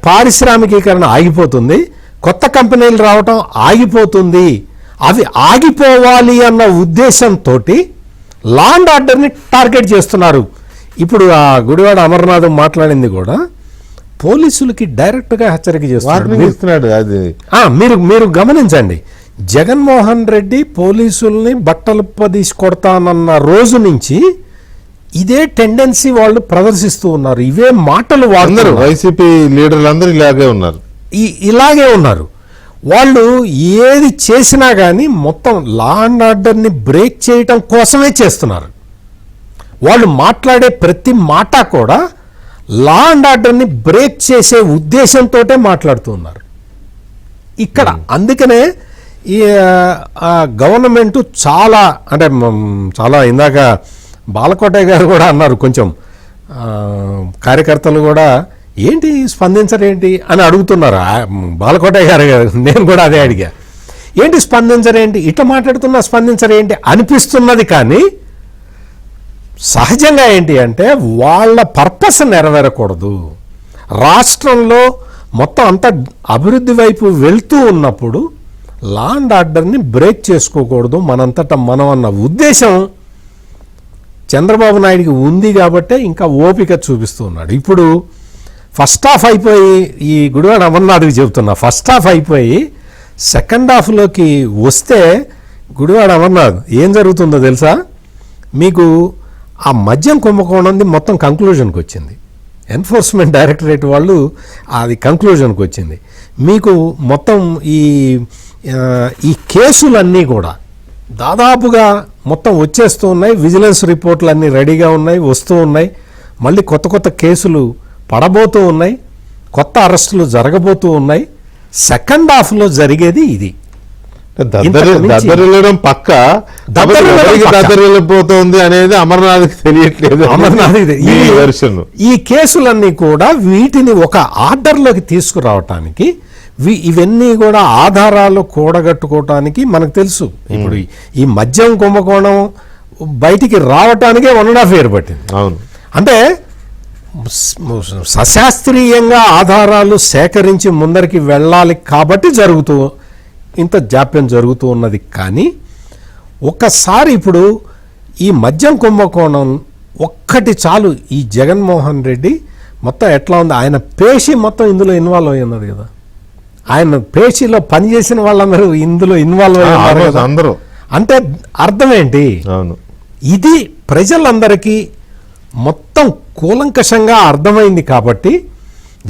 Speaker 2: పారిశ్రామికీకరణ ఆగిపోతుంది, కొత్త కంపెనీలు రావటం ఆగిపోతుంది. అవి ఆగిపోవాలి అన్న ఉద్దేశంతో లా అండ్ ఆర్డర్ని టార్గెట్ చేస్తున్నారు. ఇప్పుడు ఆ గుడివాడ అమర్నాథ్ మాట్లాడింది కూడా పోలీసులకి డైరెక్ట్గా హెచ్చరిక చేస్తున్నాడు.
Speaker 1: అది
Speaker 2: మీరు గమనించండి, జగన్మోహన్ రెడ్డి పోలీసుల్ని బట్టలు పదీసి కొడతానన్న రోజు నుంచి ఇదే టెండెన్సీ వాళ్ళు ప్రదర్శిస్తూ ఉన్నారు. ఇవే మాటలు వాడుతున్నారు.
Speaker 1: వైసీపీ లీడర్లు అందరూ ఇలాగే
Speaker 2: ఉన్నారు. వాళ్ళు ఏది చేసినా కానీ మొత్తం లా అండ్ ఆర్డర్ని బ్రేక్ చేయటం కోసమే చేస్తున్నారు. వాళ్ళు మాట్లాడే ప్రతి మాట కూడా లా అండ్ ఆర్డర్ని బ్రేక్ చేసే ఉద్దేశంతో మాట్లాడుతూ ఉన్నారు ఇక్కడ. అందుకనే ఈ గవర్నమెంట్ చాలా అంటే చాలా ఇందాక బాలకోటయ్య గారు కూడా అన్నారు, కొంచెం కార్యకర్తలు కూడా ఏంటి స్పందించరేంటి అని అడుగుతున్నారు. బాలకోటయ్య గారు నేను కూడా అదే అడిగా, ఏంటి స్పందించరేంటి, ఇట్లా మాట్లాడుతున్నా స్పందించరేంటి అనిపిస్తున్నది. కానీ సహజంగా ఏంటి అంటే వాళ్ళ పర్పస్ నెరవేరకూడదు. రాష్ట్రంలో మొత్తం అంతా అభివృద్ధి వైపు వెళ్తూ ఉన్నప్పుడు లా అండ్ ఆర్డర్ని బ్రేక్ చేసుకోకూడదు మనంతటా మనం అన్న ఉద్దేశం చంద్రబాబు నాయుడికి ఉంది కాబట్టే ఇంకా ఓపిక చూపిస్తూ ఉన్నాడు. ఇప్పుడు ఫస్ట్ హాఫ్ అయిపోయి, ఈ గుడివాడ అమర్నాథ్కి చెబుతున్నా, ఫస్ట్ హాఫ్ అయిపోయి సెకండ్ హాఫ్లోకి వస్తే గుడివాడ అమర్నాథ్ ఏం జరుగుతుందో తెలుసా మీకు? ఆ మద్యం కుంభకోణంది మొత్తం కంక్లూజన్కి వచ్చింది. ఎన్ఫోర్స్మెంట్ డైరెక్టరేట్ వాళ్ళు అది కంక్లూజన్కి వచ్చింది. మీకు మొత్తం ఈ కేసులన్నీ కూడా దాదాపుగా మొత్తం వచ్చేస్తూ ఉన్నాయి. విజిలెన్స్ రిపోర్ట్లు అన్నీ రెడీగా ఉన్నాయి, వస్తూ ఉన్నాయి. మళ్ళీ కొత్త కొత్త కేసులు పడబోతూ ఉన్నాయి, కొత్త అరెస్టులు జరగబోతూ ఉన్నాయి. సెకండ్ హాఫ్లో జరిగేది ఇది.
Speaker 1: దద్దరిల్లడం పక్క దద్దరిల్లిపోతుంది అనేది అమర్నాథ్కి తెలియట్లేదు.
Speaker 2: ఈ కేసులన్నీ కూడా వీటిని ఒక ఆర్డర్లోకి తీసుకురావటానికి ఇవన్నీ కూడా ఆధారాలు కూడగట్టుకోవటానికి మనకు తెలుసు. ఇప్పుడు ఈ మద్యం కుంభకోణం బయటికి రావటానికే 1.5 years పట్టింది.
Speaker 1: అవును,
Speaker 2: అంటే సశాస్త్రీయంగా ఆధారాలు సేకరించి ముందరికి వెళ్ళాలి కాబట్టి ఇంత జాప్యం జరుగుతూ ఉన్నది. కానీ ఒక్కసారి ఇప్పుడు ఈ మద్యం కుంభకోణం ఒక్కటి చాలు, ఈ జగన్మోహన్ రెడ్డి మొత్తం ఎట్లా ఉంది, ఆయన పేషి మొత్తం ఇందులో ఇన్వాల్వ్ అయి ఉన్నది కదా. ఆయన పేషీలో పనిచేసిన వాళ్ళందరూ ఇందులో ఇన్వాల్వ్ అయ్యారు
Speaker 1: అందరూ.
Speaker 2: అంటే అర్థం ఏంటి? ఇది ప్రజలందరికీ మొత్తం కూలంకషంగా అర్థమైంది. కాబట్టి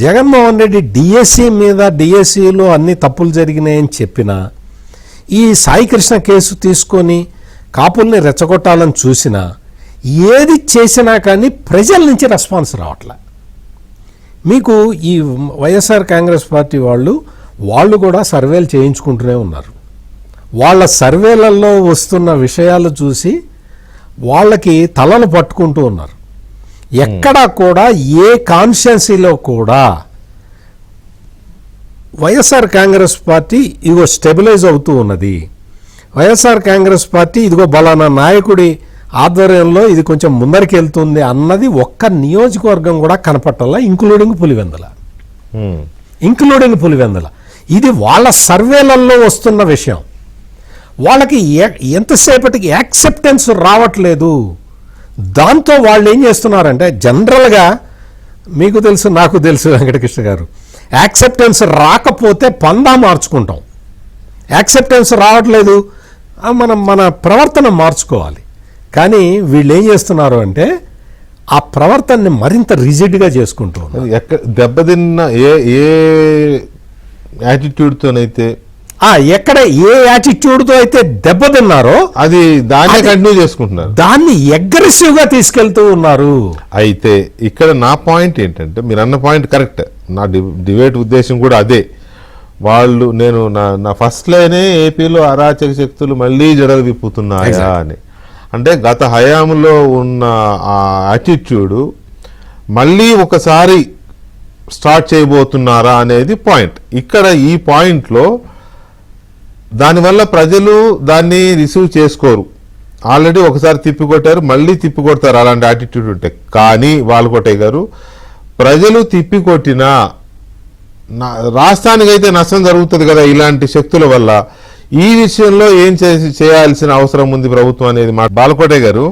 Speaker 2: జగన్మోహన్ రెడ్డి డిఎస్సి మీద డిఎస్సిలో అన్ని తప్పులు జరిగినాయని చెప్పినా, ఈ సాయికృష్ణ కేసు తీసుకొని కాపుల్ని రెచ్చగొట్టాలని చూసినా, ఏది చేసినా కానీ ప్రజల నుంచి రెస్పాన్స్ రావట్లే. మీకు ఈ వైఎస్ఆర్ కాంగ్రెస్ పార్టీ వాళ్ళు కూడా సర్వేలు చేయించుకుంటూనే ఉన్నారు. వాళ్ళ సర్వేలలో వస్తున్న విషయాలు చూసి వాళ్ళకి తలలు పట్టుకుంటూ ఉన్నారు. ఎక్కడా కూడా ఏ కాన్స్టిట్యున్సీలో కూడా వైఎస్ఆర్ కాంగ్రెస్ పార్టీ ఇదిగో స్టెబిలైజ్ అవుతూ ఉన్నది, వైఎస్ఆర్ కాంగ్రెస్ పార్టీ ఇదిగో బలానా నాయకుడి ఆధ్వర్యంలో ఇది కొంచెం ముందరికి వెళ్తుంది అన్నది ఒక్క నియోజకవర్గం కూడా కనపట్టాల, ఇంక్లూడింగ్ పులివెందుల. ఇంక్లూడింగ్ పులివెందుల. ఇది వాళ్ళ సర్వేలలో వస్తున్న విషయం. వాళ్ళకి ఎంతసేపటికి యాక్సెప్టెన్స్ రావట్లేదు. దాంతో వాళ్ళు ఏం చేస్తున్నారంటే, జనరల్గా మీకు తెలుసు, నాకు తెలుసు వెంకటకృష్ణ గారు, యాక్సెప్టెన్స్ రాకపోతే పందా మార్చుకుంటాం. యాక్సెప్టెన్స్ రావట్లేదు, మనం మన ప్రవర్తన మార్చుకోవాలి. కానీ వీళ్ళు ఏం చేస్తున్నారు అంటే ఆ ప్రవర్తనని మరింత రిజిడ్గా చేసుకుంటూ ఉన్నారు.
Speaker 1: దెబ్బతిన్న ఏ యాటిట్యూడ్తోనైతే,
Speaker 2: ఎక్కడ ఏ యాటిట్యూడ్తో అయితే దెబ్బతిన్నారో
Speaker 1: అది దాన్ని కంటిన్యూ చేసుకుంటున్నారు,
Speaker 2: దాన్ని అగ్రెసివ్గా తీసుకెళ్తూ ఉన్నారు.
Speaker 1: అయితే ఇక్కడ నా పాయింట్ ఏంటంటే, మీరు అన్న పాయింట్ కరెక్ట్, నా డిబేట్ ఉద్దేశం కూడా అదే. వాళ్ళు నేను నా ఫస్ట్ లైనే ఏపీలో అరాచక శక్తులు మళ్ళీ జడలు విప్పుతున్నాయా అని. అంటే గత హయాంలో ఉన్న ఆ యాటిట్యూడ్ మళ్ళీ ఒకసారి స్టార్ట్ చేయబోతున్నారా అనేది పాయింట్. ఇక్కడ ఈ పాయింట్లో దానివల్ల ప్రజలు దాన్ని రిసీవ్ చేసుకోరు. ఆల్రెడీ ఒకసారి తిప్పికొట్టారు, మళ్ళీ తిప్పికొడతారు అలాంటి యాటిట్యూడ్ ఉంటే. కానీ బాలకోటయ్య గారు, ప్రజలు తిప్పికొట్టినా రాష్ట్రానికైతే నష్టం జరుగుతుంది కదా ఇలాంటి శక్తుల వల్ల. ఈ విషయంలో ఏం చేయాల్సిన అవసరం ఉంది ప్రభుత్వం అనేది బాలకోటయ్య గారు,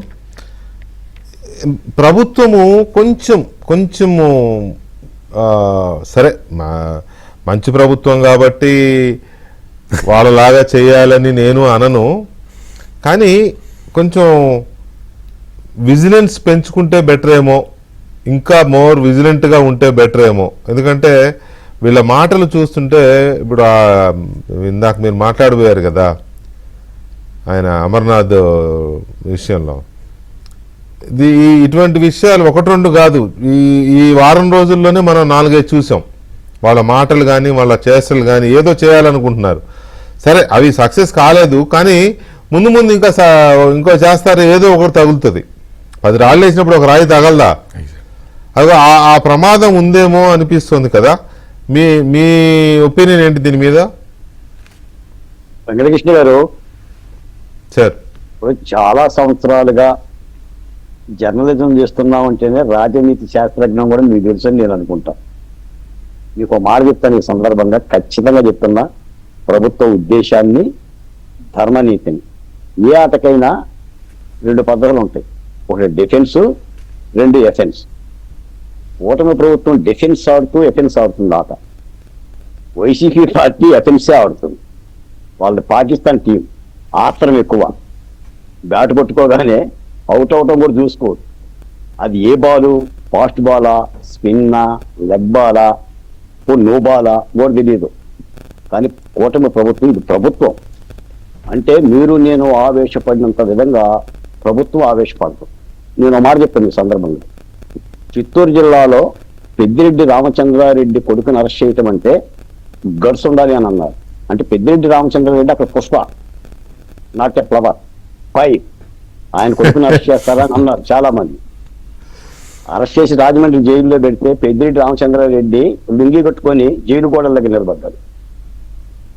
Speaker 1: ప్రభుత్వము కొంచెము సరే మంచి ప్రభుత్వం కాబట్టి వాళ్ళలాగా చేయాలని నేను అనను, కానీ కొంచెం విజిలెన్స్ పెంచుకుంటే బెటర్ ఏమో, ఇంకా మోర్ విజిలెంట్గా ఉంటే బెటర్ ఏమో. ఎందుకంటే వీళ్ళ మాటలు చూస్తుంటే, ఇప్పుడు ఇందాక మీరు మాట్లాడిపోయారు కదా ఆయన అమర్నాథ్ విషయంలో, ఇటువంటి విషయాలు ఒకటి రెండు కాదు, ఈ వారం రోజుల్లోనే మనం 4-5 చూసాం. వాళ్ళ మాటలు కానీ వాళ్ళ చేష్టలు కానీ ఏదో చేయాలనుకుంటున్నారు. సరే అవి సక్సెస్ కాలేదు, కానీ ముందు ఇంకో చేస్తారు, ఏదో ఒకటి తగులుతుంది. 10 రాళ్ళు వేసినప్పుడు ఒక రాయి తగలదా? అదో ఆ ప్రమాదం ఉందేమో అనిపిస్తుంది కదా. మీ ఒపీనియన్ ఏంటి దీని మీద?
Speaker 3: వెంకటకృష్ణ గారు,
Speaker 1: సార్
Speaker 3: ఇప్పుడు చాలా సంవత్సరాలుగా జర్నలిజం చేస్తున్నామంటేనే రాజనీతి శాస్త్రజ్ఞం కూడా మీకు తెలుసు అని నేను అనుకుంటా. మీకు మాట చెప్తాను ఈ సందర్భంగా, ఖచ్చితంగా చెప్తున్నా. ప్రభుత్వ ఉద్దేశాన్ని, ధర్మనీతిని, ఏ ఆటకైనా 2 పద్ధతులు ఉంటాయి. ఒకటి డిఫెన్స్, 2 ఎఫెన్స్. ఓటమి ప్రభుత్వం డిఫెన్స్ ఆడుతూ ఎఫెన్స్ ఆడుతుంది ఆట. వైసీపీ పార్టీ ఎఫెన్సే ఆడుతుంది. వాళ్ళ పాకిస్తాన్ టీం ఆత్రం ఎక్కువ, బ్యాట్ పట్టుకోగానే అవుట్ అవటం కూడా చూసుకోరు. అది ఏ బాలు, ఫాస్ట్ బాలా, స్పిన్నా, లెగ్ బాలా, నో బాలా కూడా తెలియదు. కానీ కూటమి ప్రభుత్వం, ఇది ప్రభుత్వం అంటే మీరు నేను ఆవేశపడినంత విధంగా ప్రభుత్వం ఆవేశపడదు. నేను మాట చెప్పాను ఈ సందర్భంలో. చిత్తూరు జిల్లాలో పెద్దిరెడ్డి రామచంద్రారెడ్డి కొడుకుని అరెస్ట్ చేయటం అంటే గర్స్ ఉండాలి అని అన్నారు. అంటే పెద్దిరెడ్డి రామచంద్రారెడ్డి అక్కడ Pushpa, not a flower, fire. ఆయన కొడుకుని అరెస్ట్ చేస్తారని అన్నారు చాలా మంది. అరెస్ట్ చేసి రాజమండ్రి జైల్లో పెడితే పెద్దిరెడ్డి రామచంద్రారెడ్డి లుంగి కట్టుకొని జైలు గోడలకి నిలబడ్డాడు.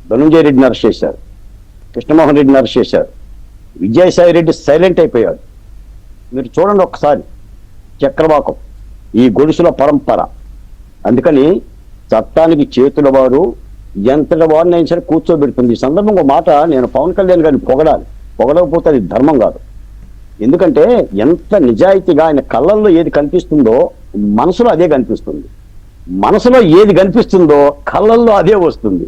Speaker 3: ధనుంజయ రెడ్డిని అరెస్ట్ చేశారు, కృష్ణమోహన్ రెడ్డిని అరెస్ట్ చేశారు, విజయసాయి రెడ్డి సైలెంట్ అయిపోయాడు. మీరు చూడండి ఒక్కసారి చక్రవాకం, ఈ గొలుసుల పరంపర. అందుకని చట్టానికి చేతుల వారు ఎంతటి వారినైనా సరే కూర్చోబెడుతుంది. ఈ సందర్భంగా మాట నేను పవన్ కళ్యాణ్ గారిని పొగడాలి, పొగడకపోతే అది ధర్మం కాదు. ఎందుకంటే ఎంత నిజాయితీగా ఆయన కళ్ళల్లో ఏది కనిపిస్తుందో మనసులో అదే కనిపిస్తుంది, మనసులో ఏది కనిపిస్తుందో కళ్ళల్లో అదే వస్తుంది.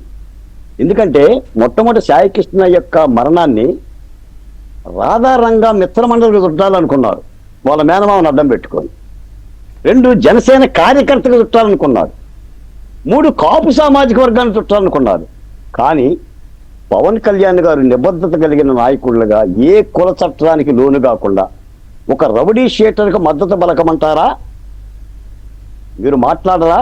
Speaker 3: ఎందుకంటే మొట్టమొదటి సాయికృష్ణ యొక్క మరణాన్ని రాధారంగా మిత్రమండలికి చుట్టాలనుకున్నారు, వాళ్ళ మేనమామను అడ్డం పెట్టుకొని. 2 జనసేన కార్యకర్తలు చుట్టాలనుకున్నారు. 3 కాపు సామాజిక వర్గాన్ని చుట్టాలనుకున్నారు. కానీ పవన్ కళ్యాణ్ గారు నిబద్ధత కలిగిన నాయకులుగా ఏ కుల చట్టానికి లోను కాకుండా ఒక రౌడీ షీటర్కి మద్దతు బలకమంటారా? మీరు మాట్లాడరా?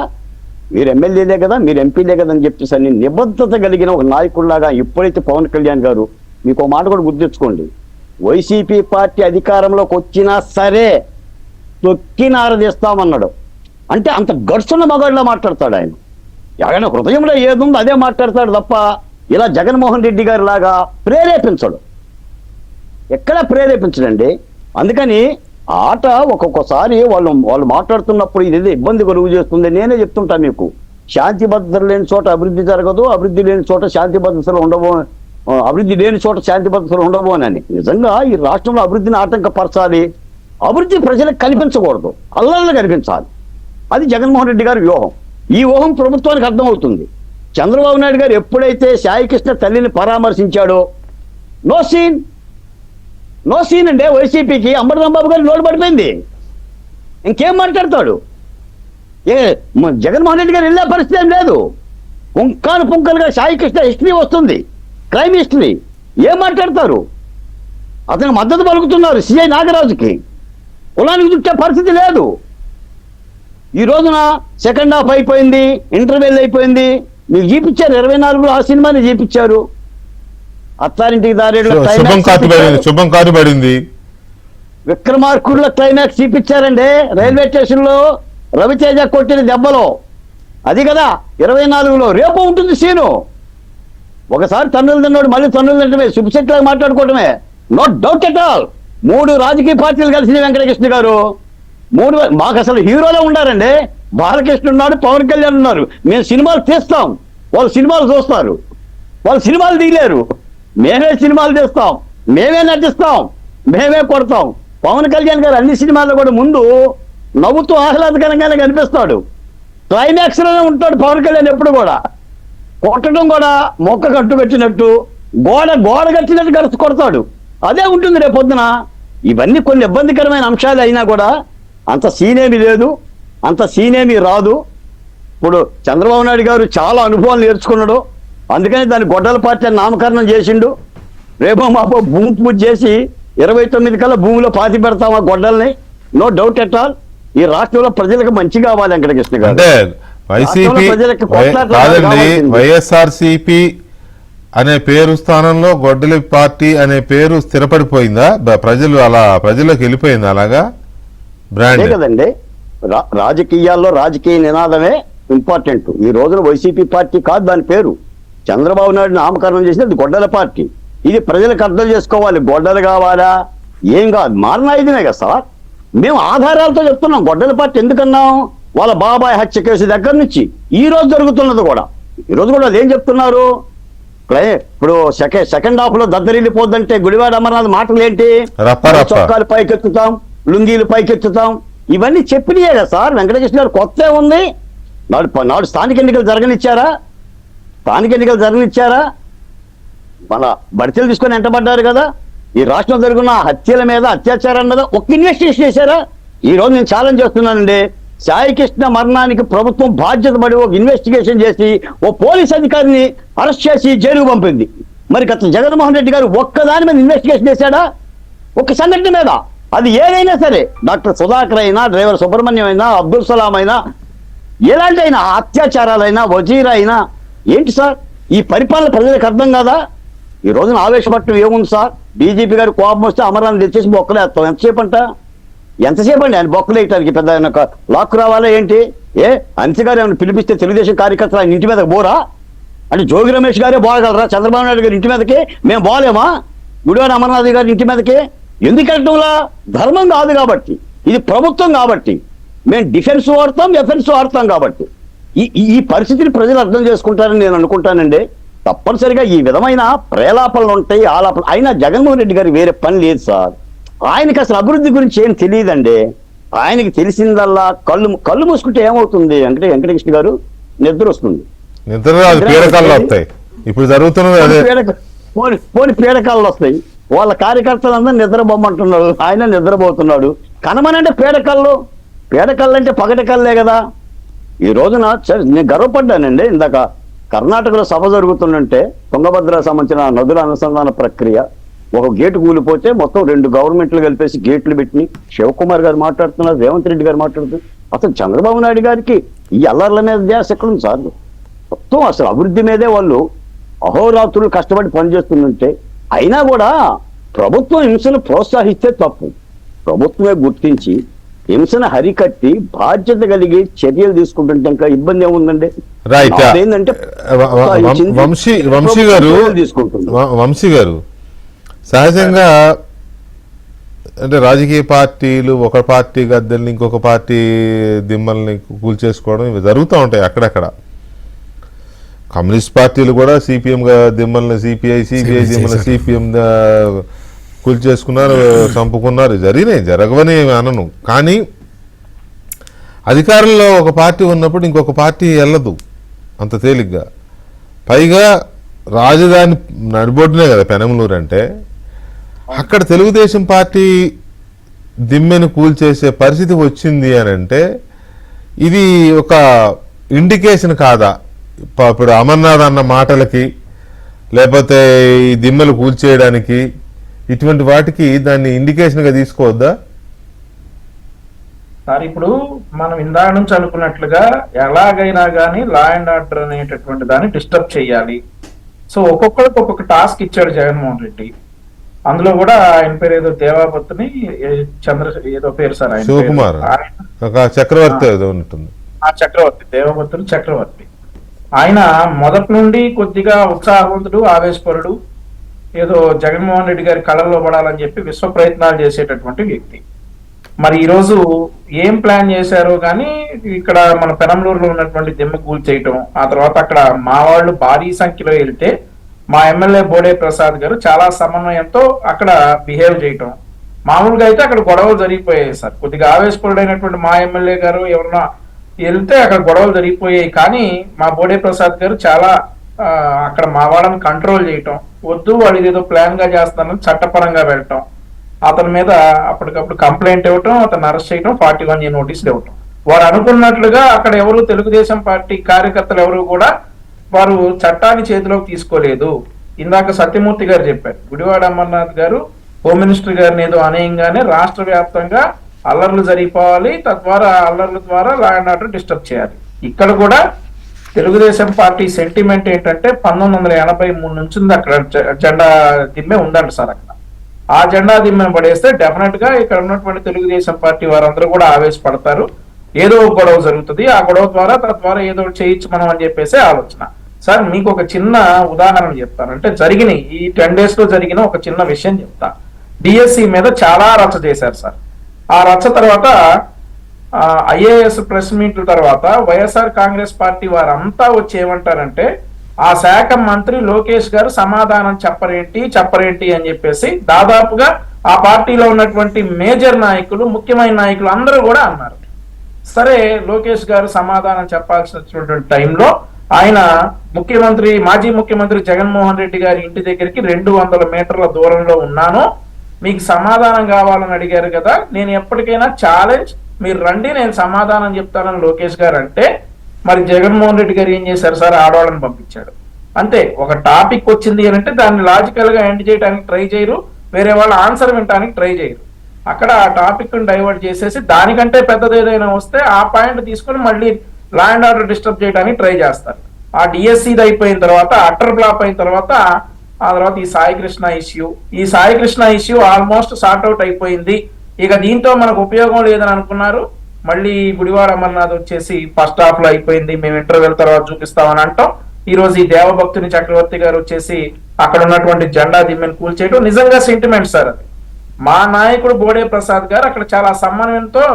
Speaker 3: మీరు ఎమ్మెల్యేలే కదా, మీరు ఎంపీలే కదా అని చెప్పేసి అని నిబద్ధత కలిగిన ఒక నాయకుల్లాగా ఎప్పుడైతే పవన్ కళ్యాణ్ గారు, మీకు ఒక మాట కూడా గుర్తించుకోండి, వైసీపీ పార్టీ అధికారంలోకి వచ్చినా సరే తొక్కి నారదీస్తామన్నాడు. అంటే అంత గడుచున్న మగాడిలా మాట్లాడతాడు ఆయన. ఆయన హృదయంలో ఏదుందో అదే మాట్లాడతాడు తప్ప ఇలా జగన్మోహన్ రెడ్డి గారి లాగా ప్రేరేపించడు, ఎక్కడ ప్రేరేపించడండి. అందుకని ఆట ఒక్కొక్కసారి వాళ్ళు మాట్లాడుతున్నప్పుడు ఇది ఇబ్బంది కలుగు చేస్తుంది. నేనే చెప్తుంటా మీకు, శాంతి భద్రతలు లేని చోట అభివృద్ధి జరగదు, అభివృద్ధి లేని చోట శాంతి భద్రతలు ఉండవు, అభివృద్ధి లేని చోట శాంతి భద్రతలు ఉండవు అని. నిజంగా ఈ రాష్ట్రంలో అభివృద్ధిని ఆటంకపరచాలి, అభివృద్ధి ప్రజలకు కల్పించకూడదు, అల్లర్లు కల్పించాలి. అది జగన్మోహన్ రెడ్డి గారి వ్యూహం. ఈ వ్యూహం ప్రభుత్వానికి అర్థమవుతుంది. చంద్రబాబు నాయుడు గారు ఎప్పుడైతే సాయికృష్ణ తల్లిని పరామర్శించాడో నో సీన్ అంటే వైసీపీకి అంబటరాంబాబు గారు నోటు పడిపోయింది. ఇంకేం మాట్లాడతాడు? జగన్మోహన్ రెడ్డి గారు వెళ్ళే పరిస్థితి ఏం లేదు. పుంకాను పుంకలుగా సాయికృష్ణ హిస్టరీ వస్తుంది, క్రైమ్ హిస్టరీ. ఏం మాట్లాడతారు? అతనికి మద్దతు పలుకుతున్నారు సిఐ నాగరాజుకి. కులానికి చుట్టే పరిస్థితి లేదు. ఈ రోజున సెకండ్ హాఫ్ అయిపోయింది, ఇంటర్వెల్ అయిపోయింది. మీకు చూపించారు 24లో ఆ సినిమాని చూపించారు. అత్తారింటికి దారేళ్ళ
Speaker 1: శుభం కారు పడింది.
Speaker 3: విక్రమార్కుడుల క్లైమాక్స్ చూపించారండి రైల్వే స్టేషన్ లో రవితేజ కొట్టిన దెబ్బలో. అది కదా 24లో. రేపు ఉంటుంది సీను. ఒకసారి తన్నులు తిన్నాడు, మళ్ళీ తన్నులు తింటమే, సుబ్సెట్ లాగా మాట్లాడుకోవటమే. No doubt at all. 3 రాజకీయ పార్టీలు కలిసిన వెంకటకృష్ణ గారు 3 మాకు అసలు హీరోలో ఉండారండి. బాలకృష్ణ ఉన్నాడు, పవన్ కళ్యాణ్ ఉన్నారు. మేము సినిమాలు తీస్తాం, వాళ్ళు సినిమాలు చూస్తారు. వాళ్ళు సినిమాలు తీయలేరు, మేమే సినిమాలు తీస్తాం, మేమే నటిస్తాం, మేమే కొడతాం. పవన్ కళ్యాణ్ గారు అన్ని సినిమాల్లో కూడా ముందు నవ్వుతూ ఆహ్లాదకరంగానే కనిపిస్తాడు. క్లైమాక్స్ లోనే ఉంటాడు పవన్ కళ్యాణ్ ఎప్పుడు కూడా. కొట్టడం కూడా మొక్క కట్టు పెట్టినట్టు, గోడ కట్టినట్టు కొడతాడు. అదే ఉంటుంది రేపు పొద్దున. ఇవన్నీ కొన్ని ఇబ్బందికరమైన అంశాలు అయినా కూడా అంత సీనేమి లేదు, అంత సీనేమి రాదు. ఇప్పుడు చంద్రబాబు నాయుడు గారు చాలా అనుభవాలు నేర్చుకున్నాడు. అందుకని దాన్ని గొడ్డల పార్టీ అని నామకరణం చేసిండు. రేపో మాపో భూమి పూజ చేసి 29 కల్లా భూమిలో పాతి పెడతామా గొడ్డల్ని. No doubt at all. ఈ రాష్ట్రంలో ప్రజలకు మంచి కావాలి వెంకటకృష్ణ గారు.
Speaker 1: అంటే వైసీపీ కాదండి, వైఎస్ఆర్సీపీ అనే పేరు స్థానంలో గొడ్డలి పార్టీ అనే పేరు స్థిరపడిపోయిందా? ప్రజలు అలా ప్రజల్లోకి వెళ్ళిపోయిందా అలాగా బ్రాండ్?
Speaker 3: కదండి, రాజకీయాల్లో రాజకీయ నినాదమే ఇంపార్టెంట్. ఈ రోజున వైసీపీ పార్టీ కాదు దాని పేరు. చంద్రబాబు నాయుడు నామకరణం చేసినది గొడ్డల పార్టీ. ఇది ప్రజలకు అర్థం చేసుకోవాలి. గొడ్డలు కావాలా ఏం కాదు, మారణాయుధమే కదా సార్. మేము ఆధారాలతో చెప్తున్నాం. గొడ్డల పార్టీ ఎందుకన్నాం? వాళ్ళ బాబాయ్ హత్య కేసు దగ్గర నుంచి ఈ రోజు జరుగుతున్నది కూడా. ఈ రోజు కూడా అదేం చెప్తున్నారు? ఇప్పుడు సెకండ్ హాఫ్ లో దద్దరిల్లిపోద్దంటే గుడివాడ అమర్నాథ్ మాటలు ఏంటి? చొక్కాలు పైకెత్తుతాం, లుంగీలు పైకెత్తుతాం, ఇవన్నీ చెప్పినాయే కదా సార్. వెంకటకృష్ణ గారు కొత్త ఉంది. నాడు స్థానిక ఎన్నికలు జరగనిచ్చారా? మన బడితెలు తీసుకొని ఎంటబడ్డారు కదా. ఈ రాష్ట్రంలో జరుగుతున్న హత్యల మీద, అత్యాచారం మీద ఒక్క ఇన్వెస్టిగేషన్ చేశారా? ఈ రోజు నేను ఛాలెంజ్ చేస్తున్నానండి. సాయికృష్ణ మరణానికి ప్రభుత్వం బాధ్యత పడి ఒక ఇన్వెస్టిగేషన్ చేసి ఓ పోలీస్ అధికారిని అరెస్ట్ చేసి జైలుకు పంపింది. మరి గత జగన్మోహన్ రెడ్డి గారు ఒక్కదాని మీద ఇన్వెస్టిగేషన్ చేశాడా? ఒక సంఘటన మీద. అది ఏదైనా సరే, డాక్టర్ సుధాకర్ అయినా, డ్రైవర్ సుబ్రహ్మణ్యం అయినా, అబ్దుల్ సలాం అయినా, ఎలాంటి అయినా అత్యాచారాలైనా, వజీరా అయినా ఏంటి సార్? ఈ పరిపాలన ప్రజలకు అర్థం కాదా? ఈ రోజున ఆవేశపట్టడం ఏముంది సార్? డీజీపీ గారు కోపం వస్తే అమరాన్ని తెచ్చేసి బొక్కలేస్తాం. ఎంతసేపు అండి ఆయన బొక్కలు వేయటానికి? పెద్ద లాక్కు రావాలా ఏంటి? అంతే గారు ఏమైనా పిలిపిస్తే తెలుగుదేశం కార్యకర్తలు ఆయన ఇంటి మీదకి బోరా? అంటే జోగి రమేష్ గారే పోగలరా చంద్రబాబు నాయుడు గారి ఇంటి మీదకి? మేము పోలేమా గుడివాడ అమర్నాథ్ గారి ఇంటి మీదకి? ఎందుకంటులా? ధర్మం కాదు కాబట్టి, ఇది ప్రభుత్వం కాబట్టి. మేము డిఫెన్స్ వాడతాం, ఎఫెన్స్ వాడతాం కాబట్టి ఈ పరిస్థితిని ప్రజలు అర్థం చేసుకుంటారని నేను అనుకుంటానండి. తప్పనిసరిగా ఈ విధమైన ప్రేలాపనలు ఉంటాయి, ఆలాపన. అయినా జగన్మోహన్ రెడ్డి గారికి వేరే పని లేదు సార్. ఆయనకి అసలు అభివృద్ధి గురించి ఏం తెలియదండి. ఆయనకి తెలిసిందల్లా కళ్ళు మూసుకుంటే ఏమవుతుంది అంటే వెంకటకృష్ణ గారు నిద్ర వస్తుంది.
Speaker 1: ఇప్పుడు జరుగుతున్నది
Speaker 3: పోని పీడకాలు వస్తాయి. వాళ్ళ కార్యకర్తలందరూ నిద్రపోమంటున్నారు, ఆయన నిద్రపోతున్నాడు. కనమనంటే పీడకళ్ళు అంటే పగటికల్లే కదా. ఈ రోజున నేను గర్వపడ్డానండి. ఇందాక కర్ణాటకలో సభ జరుగుతుందంటే తుంగభద్ర సంబంధించిన నదుల అనుసంధాన ప్రక్రియ ఒక గేటు కూలిపోతే మొత్తం 2 గవర్నమెంట్లు కలిపేసి గేట్లు పెట్టి శివకుమార్ గారు మాట్లాడుతున్నారు, రేవంత్ రెడ్డి గారు మాట్లాడుతున్నారు. అసలు చంద్రబాబు నాయుడు గారికి ఈ అల్లర్ల మీద ధ్యాస ఎక్కడుంది సార్? మొత్తం అసలు అభివృద్ధి మీదే వాళ్ళు అహోరాత్రులు కష్టపడి పనిచేస్తుందంటే, అయినా కూడా ప్రభుత్వం హింసను ప్రోత్సహిస్తే తప్పు. ప్రభుత్వమే గుర్తించి హింసను హరికట్టి బాధ్యత కలిగి చర్యలు తీసుకుంటుంటే ఇంకా ఇబ్బంది ఏముందండి? ఏంటంటే
Speaker 1: వంశీ గారు సహజంగా అంటే రాజకీయ పార్టీలు ఒక పార్టీ గద్దెల్ని ఇంకొక పార్టీ దిమ్మల్ని కూల్చేసుకోవడం ఇవి జరుగుతూ ఉంటాయి అక్కడక్కడ. కమ్యూనిస్ట్ పార్టీలు కూడా సిపిఎం దిమ్మల్ని సిపిఐ దిమ్మల్ని సిపిఎం కూల్చేసుకున్నారు, చంపుకున్నారు, జరిగినాయి, జరగవని అనను. కానీ అధికారంలో ఒక పార్టీ ఉన్నప్పుడు ఇంకొక పార్టీ వెళ్ళదు అంత తేలిగ్గా. పైగా రాజధాని నడిబొడ్డునే కదా పెనమలూరు అంటే. అక్కడ తెలుగుదేశం పార్టీ దిమ్మెను కూల్చేసే పరిస్థితి వచ్చింది అని అంటే ఇది ఒక ఇండికేషన్ కాదా? ఇప్పుడు అమర్నాథ్ అన్న మాటలకి, లేకపోతే ఈ దిమ్మెలు కూల్చేయడానికి, ఇటువంటి వాటికి దాన్ని ఇండికేషన్గా తీసుకోవద్దా
Speaker 4: సార్? ఇప్పుడు మనం ఇందాక నుంచి అనుకున్నట్లుగా ఎలాగైనా కానీ లా అండ్ ఆర్డర్ అనేటటువంటి దాన్ని డిస్టర్బ్ చేయాలి. సో ఒక్కొక్కరికి ఒక్కొక్క టాస్క్ ఇచ్చాడు జగన్మోహన్ రెడ్డి. అందులో కూడా ఆయన పేరు ఏదో దేవాపత్ని ఏదో పేరు సార్, ఆయన
Speaker 1: శివకుమార్ చక్రవర్తి ఏదో ఉంటుంది,
Speaker 4: చక్రవర్తి, దేవభక్తుడు చక్రవర్తి. ఆయన మొదటి నుండి కొద్దిగా ఉత్సాహవంతుడు, ఆవేశపరుడు, ఏదో జగన్మోహన్ రెడ్డి గారి కళల్లో పడాలని చెప్పి విశ్వ ప్రయత్నాలు చేసేటటువంటి వ్యక్తి. మరి ఈ రోజు ఏం ప్లాన్ చేశారో కానీ ఇక్కడ మన పెనంలూరులో ఉన్నటువంటి దిమ్మ కూల్చేయటం, ఆ తర్వాత అక్కడ మా వాళ్ళు భారీ సంఖ్యలో వెళ్తే మా ఎమ్మెల్యే బోడే ప్రసాద్ గారు చాలా సమన్వయంతో అక్కడ బిహేవ్ చేయటం. మామూలుగా అయితే అక్కడ గొడవలు జరిగిపోయాయి సార్. కొద్దిగా ఆవేశపరుడైనటువంటి మా ఎమ్మెల్యే గారు ఎవరన్నా వెళ్తే అక్కడ గొడవలు జరిగిపోయాయి. కానీ మా బోడే ప్రసాద్ గారు చాలా అక్కడ మా వాళ్ళని కంట్రోల్ చేయటం, వద్దు వాళ్ళు ఏదో ప్లాన్ గా చేస్తున్నారని చట్టపరంగా వెళ్ళటం, అతని మీద అప్పటికప్పుడు కంప్లైంట్ ఇవ్వటం, అతను అరెస్ట్ చేయటం, 41A నోటీసులు ఇవ్వటం. వారు అనుకున్నట్లుగా అక్కడ ఎవరు తెలుగుదేశం పార్టీ కార్యకర్తలు ఎవరు కూడా వారు చట్టాన్ని చేతిలోకి తీసుకోలేదు. ఇందాక సత్యమూర్తి గారు చెప్పారు, గుడివాడ అమర్నాథ్ గారు హోమ్ మినిస్టర్ గారిని ఏదో అనేయంగానే రాష్ట్ర వ్యాప్తంగా అల్లర్లు జరిగిపోవాలి, తద్వారా అల్లర్ల ద్వారా లా అండ్ ఆర్డర్ డిస్టర్బ్ చేయాలి. ఇక్కడ కూడా తెలుగుదేశం పార్టీ సెంటిమెంట్ ఏంటంటే 1983 నుంచి అక్కడ జెండా దిమ్మే ఉందంట సార్. అక్కడ ఆ జెండా దిమ్మెను పడేస్తే డెఫినెట్ గా ఇక్కడ ఉన్నటువంటి తెలుగుదేశం పార్టీ వారందరూ కూడా ఆవేశపడతారు, ఏదో ఒక గొడవ జరుగుతుంది, ఆ గొడవ ద్వారా తద్వారా ఏదో చేయొచ్చు మనం అని చెప్పేసి ఆలోచన. సార్ మీకు ఒక చిన్న ఉదాహరణ చెప్తాను, అంటే జరిగిన ఈ 10 days లో జరిగిన ఒక చిన్న విషయం చెప్తా. డిఎస్సి మీద చాలా రచ్చ చేశారు సార్. ఆ రచ్చ తర్వాత ఐఏఎస్ ప్రెస్ మీట్ల తర్వాత వైఎస్ఆర్ కాంగ్రెస్ పార్టీ వారంతా వచ్చి ఏమంటారంటే ఆ శాఖ మంత్రి లోకేష్ గారు సమాధానం చెప్పరేంటి అని చెప్పేసి దాదాపుగా ఆ పార్టీలో ఉన్నటువంటి మేజర్ నాయకులు, ముఖ్యమైన నాయకులు అందరూ కూడా అన్నారు. సరే లోకేష్ గారు సమాధానం చెప్పాల్సినటువంటి టైంలో ఆయన మాజీ ముఖ్యమంత్రి జగన్మోహన్ రెడ్డి గారి ఇంటి దగ్గరికి 200 మీటర్ల దూరంలో ఉన్నాను, మీకు సమాధానం కావాలని అడిగారు కదా, నేను ఎప్పటికైనా ఛాలెంజ్, మీరు రండి నేను సమాధానం చెప్తానని లోకేష్ గారు అంటే, మరి జగన్మోహన్ రెడ్డి గారు ఏం చేశారు సార్? ఆడవాళ్ళని పంపించాడు. అంతే, ఒక టాపిక్ వచ్చింది అని అంటే దాన్ని లాజికల్ గా ఎండ్ చేయడానికి ట్రై చేయరు, వేరే వాళ్ళ ఆన్సర్ వినడానికి ట్రై చేయరు. అక్కడ ఆ టాపిక్ డైవర్ట్ చేసేసి దానికంటే పెద్దది ఏదైనా వస్తే ఆ పాయింట్ తీసుకొని మళ్ళీ లా అండ్ ఆర్డర్ డిస్టర్బ్ చేయడానికి ట్రై చేస్తారు. ఆ డిఎస్సీది అయిపోయిన తర్వాత, అటర్ ఫ్లాప్ అయిన తర్వాత, ఆ తర్వాత ఈ Sai Krishna issue almost sort out అయిపోయింది. ఇక దీంతో మనకు ఉపయోగం లేదని అనుకున్నారు. మళ్ళీ గుడివాడ అమర్నాథ్ వచ్చేసి ఫస్ట్ హాఫ్ లో అయిపోయింది, మేము ఇంటర్వెల్ తర్వాత చూపిస్తామని అంటాం. ఈ రోజు ఈ దేవభక్తుని చక్రవర్తి గారు వచ్చేసి అక్కడ ఉన్నటువంటి జెండా దిమ్మెను కూల్చేయడం నిజంగా సెంటిమెంట్ సార్. అది మా నాయకుడు బోడే ప్రసాద్ గారు అక్కడ చాలా సమన్వయంతో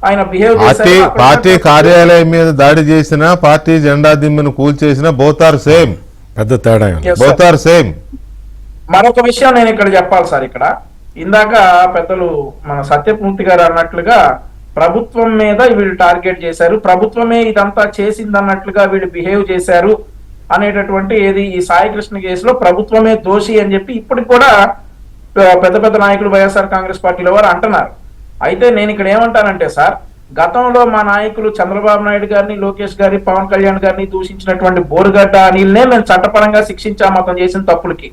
Speaker 4: ఆయన బిహేవ్ చేశారు.
Speaker 1: పార్టీ కార్యాలయం మీద దాడి చేసిన, పార్టీ జెండా దిమ్మెను కూల్చేసిన, బోత్ ఆర్ సేమ్.
Speaker 2: పెద్ద తేడా,
Speaker 1: బోత్ ఆర్ సేమ్.
Speaker 4: మరొక విషయం నేను ఇక్కడ చెప్పాలి సార్. ఇక్కడ ఇందాక పెద్దలు మన సత్యమూర్తి గారు అన్నట్లుగా ప్రభుత్వం మీద వీళ్ళు టార్గెట్ చేశారు, ప్రభుత్వమే ఇదంతా చేసింది అన్నట్లుగా వీళ్ళు బిహేవ్ చేశారు అనేటటువంటి ఏది ఈ సాయి కృష్ణ కేసులో ప్రభుత్వమే దోషి అని చెప్పి ఇప్పటికి కూడా పెద్ద పెద్ద నాయకులు వైఎస్ఆర్ కాంగ్రెస్ పార్టీలో వారు అంటున్నారు. అయితే నేను ఇక్కడ ఏమంటానంటే సార్, గతంలో మా నాయకులు చంద్రబాబు నాయుడు గారిని, లోకేష్ గారిని, పవన్ కళ్యాణ్ గారిని దూషించినటువంటి బోరుగడ్డ అనిల్నే మేము చట్టపరంగా శిక్షించాం అతను చేసిన తప్పులకి.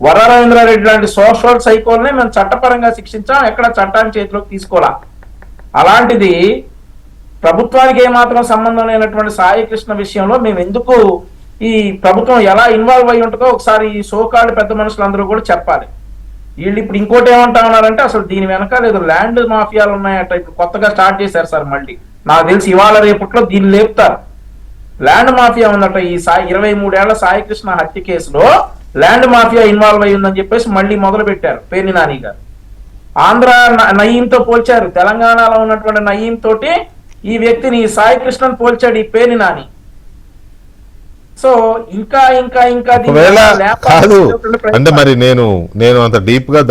Speaker 4: వరరాజేంద్రారెడ్డి లాంటి సోషల్ సైకోల్నే మేము చట్టపరంగా శిక్షించాం, ఎక్కడ చట్టాన్ని చేతిలోకి తీసుకోవాలా. అలాంటిది ప్రభుత్వానికి ఏమాత్రం సంబంధం లేనటువంటి సాయి కృష్ణ విషయంలో మేము ఎందుకు, ఈ ప్రభుత్వం ఎలా ఇన్వాల్వ్ అయి ఉంటుందో ఒకసారి ఈ సోకాళ్ళు పెద్ద మనుషులందరూ కూడా చెప్పాలి. వీళ్ళు ఇప్పుడు ఇంకోటి ఏమంటా ఉన్నారంటే అసలు దీని వెనక లేదు ల్యాండ్ మాఫియాలు ఉన్నాయట, ఇప్పుడు కొత్తగా స్టార్ట్ చేశారు సార్. మళ్ళీ నాకు తెలిసి ఇవాళ రేపట్లో దీన్ని లేపుతారు. ల్యాండ్ మాఫియా ఉందట ఈ 23 ఏళ్ల సాయి కృష్ణ హత్య కేసులో ల్యాండ్ మాఫియా ఇన్వాల్వ్ అయ్యి ఉందని చెప్పేసి మళ్ళీ మొదలు పెట్టారు పేర్ని నాని గారు. ఆంధ్ర నయీంతో పోల్చారు, తెలంగాణలో ఉన్నటువంటి నయీం తోటి ఈ వ్యక్తిని సాయి కృష్ణను పోల్చాడు ఈ పేర్ని నాని. సో ఇంకా ఇంకా ఇంకా దీన్ని
Speaker 1: ఒకవేళ
Speaker 4: లేపాలని
Speaker 1: కాదు
Speaker 4: ప్రయత్నం.
Speaker 1: అంటే మరి నేను అంత డీప్ గా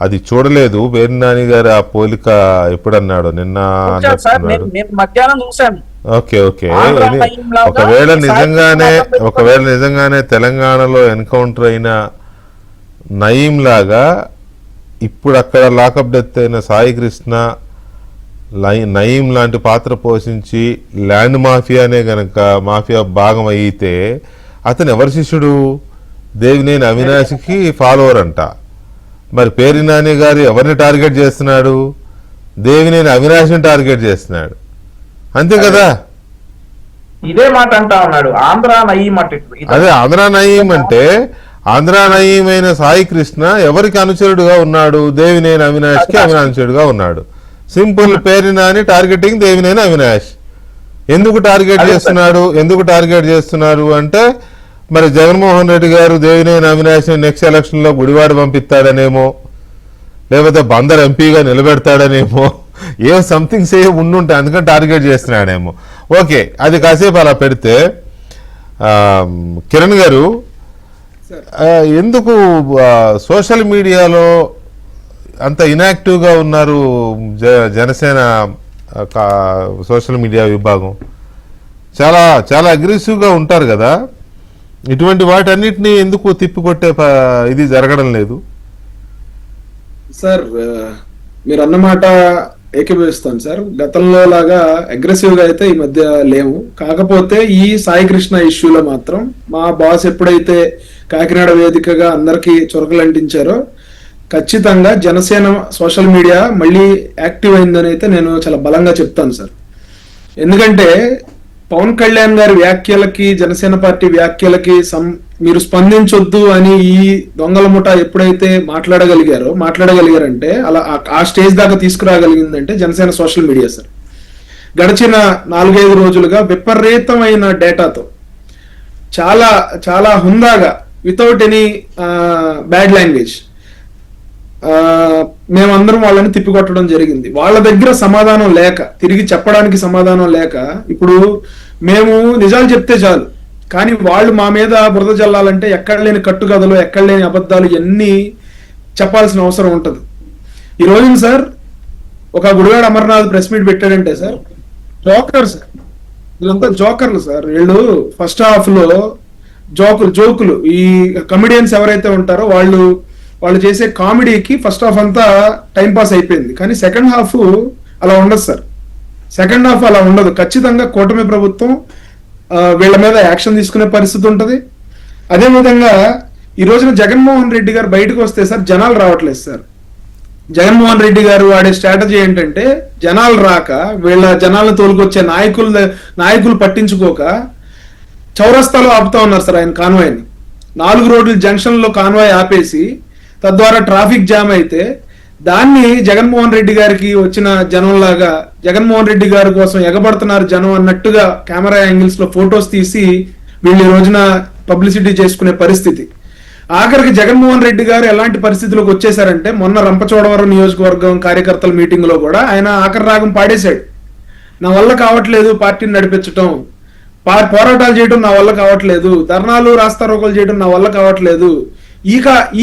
Speaker 1: అది చూడలేదు. పేరు నాని గారు ఆ పోలిక ఎప్పుడన్నాడు? నిన్న
Speaker 4: చూశాను సార్,
Speaker 1: అన్నట్టున్నాడు.
Speaker 4: నేను మధ్యాహ్నం చూశాను.
Speaker 1: ఓకే ఓకే
Speaker 4: ఆంధ్ర
Speaker 1: ఇది
Speaker 4: టైం లాగా
Speaker 1: ఒకవేళ
Speaker 4: ఈ
Speaker 1: నిజంగానే తెలంగాణలో ఎన్కౌంటర్ అయిన నయీం లాగా ఇప్పుడు అక్కడ లాకప్ డెత్ అయిన సాయి కృష్ణ నయీం లాంటి పాత్ర పోషించి ల్యాండ్ మాఫియానే గనక మాఫియా భాగం అయితే అతను ఎవరి శిష్యుడు? దేవినేని అవినాష్కి ఫాలోవర్ అంట. మరి పేరు నాని గారు ఎవరిని టార్గెట్ చేస్తున్నాడు? దేవినేని అవినాష్ని టార్గెట్ చేస్తున్నాడు, అంతే కదా?
Speaker 4: ఇదే మాట అంటా ఉన్నాడు, ఆంధ్ర నయీం అంటే.
Speaker 1: అదే ఆంధ్ర నయీం అంటే ఆంధ్ర నయీం అయిన సాయి కృష్ణ ఎవరికి అనుచరుడుగా ఉన్నాడు? దేవినేని అవినాష్కి అనుచరుడుగా ఉన్నాడు. సింపుల్. పేరు నాని టార్గెటింగ్ దేవినేని అవినాష్. ఎందుకు టార్గెట్ చేస్తున్నారు అంటే మరి జగన్మోహన్ రెడ్డి గారు దేవినేని అవినాష్ నెక్స్ట్ ఎలక్షన్ లో గుడివాడ పంపిస్తాడనేమో, లేకపోతే బందర్ ఎంపీగా నిలబెడతాడనేమో, సంథింగ్స్ ఉండుంటాయి, అందుకని టార్గెట్ చేస్తున్నాడేమో. ఓకే, అది కాసేపు అలా పెడితే కిరణ్ గారు ఎందుకు సోషల్ మీడియాలో అంత ఇనాక్టివ్గా ఉన్నారు జనసేన సోషల్ మీడియా విభాగం? చాలా చాలా అగ్రెసివ్గా ఉంటారు కదా. ఇటువంటి వాటన్నిటిని ఎందుకు తిప్పికొట్టే ఇది జరగడం లేదు?
Speaker 5: సార్ మీరు అన్నమాట ఏకీభవిస్తాను సార్. గతంలో లాగా అగ్రెసివ్ గా అయితే ఈ మధ్య లేవు. కాకపోతే ఈ సాయి కృష్ణ ఇష్యూలో మాత్రం మా బాస్ ఎప్పుడైతే కాకినాడ వేదికగా అందరికీ చొరకలు అంటించారో ఖచ్చితంగా జనసేన సోషల్ మీడియా మళ్ళీ యాక్టివ్ అయిందని అయితే నేను చాలా బలంగా చెప్తాను సార్. ఎందుకంటే పవన్ కళ్యాణ్ గారి వ్యాఖ్యలకి, జనసేన పార్టీ వ్యాఖ్యలకి మీరు స్పందించొద్దు అని ఈ దొంగల ముఠా ఎప్పుడైతే మాట్లాడగలిగారంటే అలా ఆ స్టేజ్ దాకా తీసుకురాగలిగిందంటే జనసేన సోషల్ మీడియా సార్. గడిచిన 4-5 రోజులుగా విపరీతమైన డేటాతో చాలా చాలా హుందాగా వితౌట్ ఎనీ బ్యాడ్ లాంగ్వేజ్ మేమందరం వాళ్ళని తిప్పికొట్టడం జరిగింది. వాళ్ళ దగ్గర సమాధానం లేక, తిరిగి చెప్పడానికి సమాధానం లేక, ఇప్పుడు మేము నిజాలు చెప్తే చాలు, కానీ వాళ్ళు మా మీద బురద జల్లాలంటే ఎక్కడ లేని కట్టుకథలు, ఎక్కడ లేని అబద్ధాలు ఎన్ని చెప్పాల్సిన అవసరం ఉంటుంది. ఈ రోజున సార్ ఒక గుడివాడ అమర్నాథ్ ప్రెస్ మీట్ పెట్టాడంటే సార్ జోకర్ సార్, వీళ్ళంతా జోకర్లు సార్. వీళ్ళు ఫస్ట్ హాఫ్ లో జోకులు ఈ కమెడియన్స్ ఎవరైతే ఉంటారో వాళ్ళు చేసే కామెడీకి ఫస్ట్ హాఫ్ అంతా టైం పాస్ అయిపోయింది. కానీ సెకండ్ హాఫ్ అలా ఉండదు సార్. సెకండ్ హాఫ్ అలా ఉండదు. ఖచ్చితంగా కూటమి ప్రభుత్వం వీళ్ళ మీద యాక్షన్ తీసుకునే పరిస్థితి ఉంటుంది. అదేవిధంగా ఈ రోజున జగన్మోహన్ రెడ్డి గారు బయటకు వస్తే సార్ జనాలు రావట్లేదు సార్. జగన్మోహన్ రెడ్డి గారు వాడే స్ట్రాటజీ ఏంటంటే జనాలు రాక వీళ్ళ జనాలను తోలుకొచ్చే నాయకులు పట్టించుకోక చౌరస్తాలో ఆపుతా ఉన్నారు సార్ ఆయన కాన్వాయ్ని. 4 రోడ్లు జంక్షన్ లో కాన్వాయ్ ఆపేసి తద్వారా ట్రాఫిక్ జామ్ అయితే దాన్ని జగన్మోహన్ రెడ్డి గారికి వచ్చిన జనంలాగా జగన్మోహన్ రెడ్డి గారి కోసం ఎగబడుతున్నారు జనం అన్నట్టుగా కెమెరా యాంగిల్స్ లో ఫొటోస్ తీసి వీళ్ళు ఈ రోజున పబ్లిసిటీ చేసుకునే పరిస్థితి. ఆఖరికి జగన్మోహన్ రెడ్డి గారు ఎలాంటి పరిస్థితిలోకి వచ్చేసారంటే మొన్న రంపచోడవరం నియోజకవర్గం కార్యకర్తల మీటింగ్ లో కూడా ఆయన ఆఖరి రాగం పాడేశాడు. నా వల్ల కావట్లేదు పార్టీని నడిపించటం, పోరాటాలు చేయడం నా వల్ల కావట్లేదు, ధర్నాలు రాస్తారోకోలు చేయడం నా వల్ల కావట్లేదు,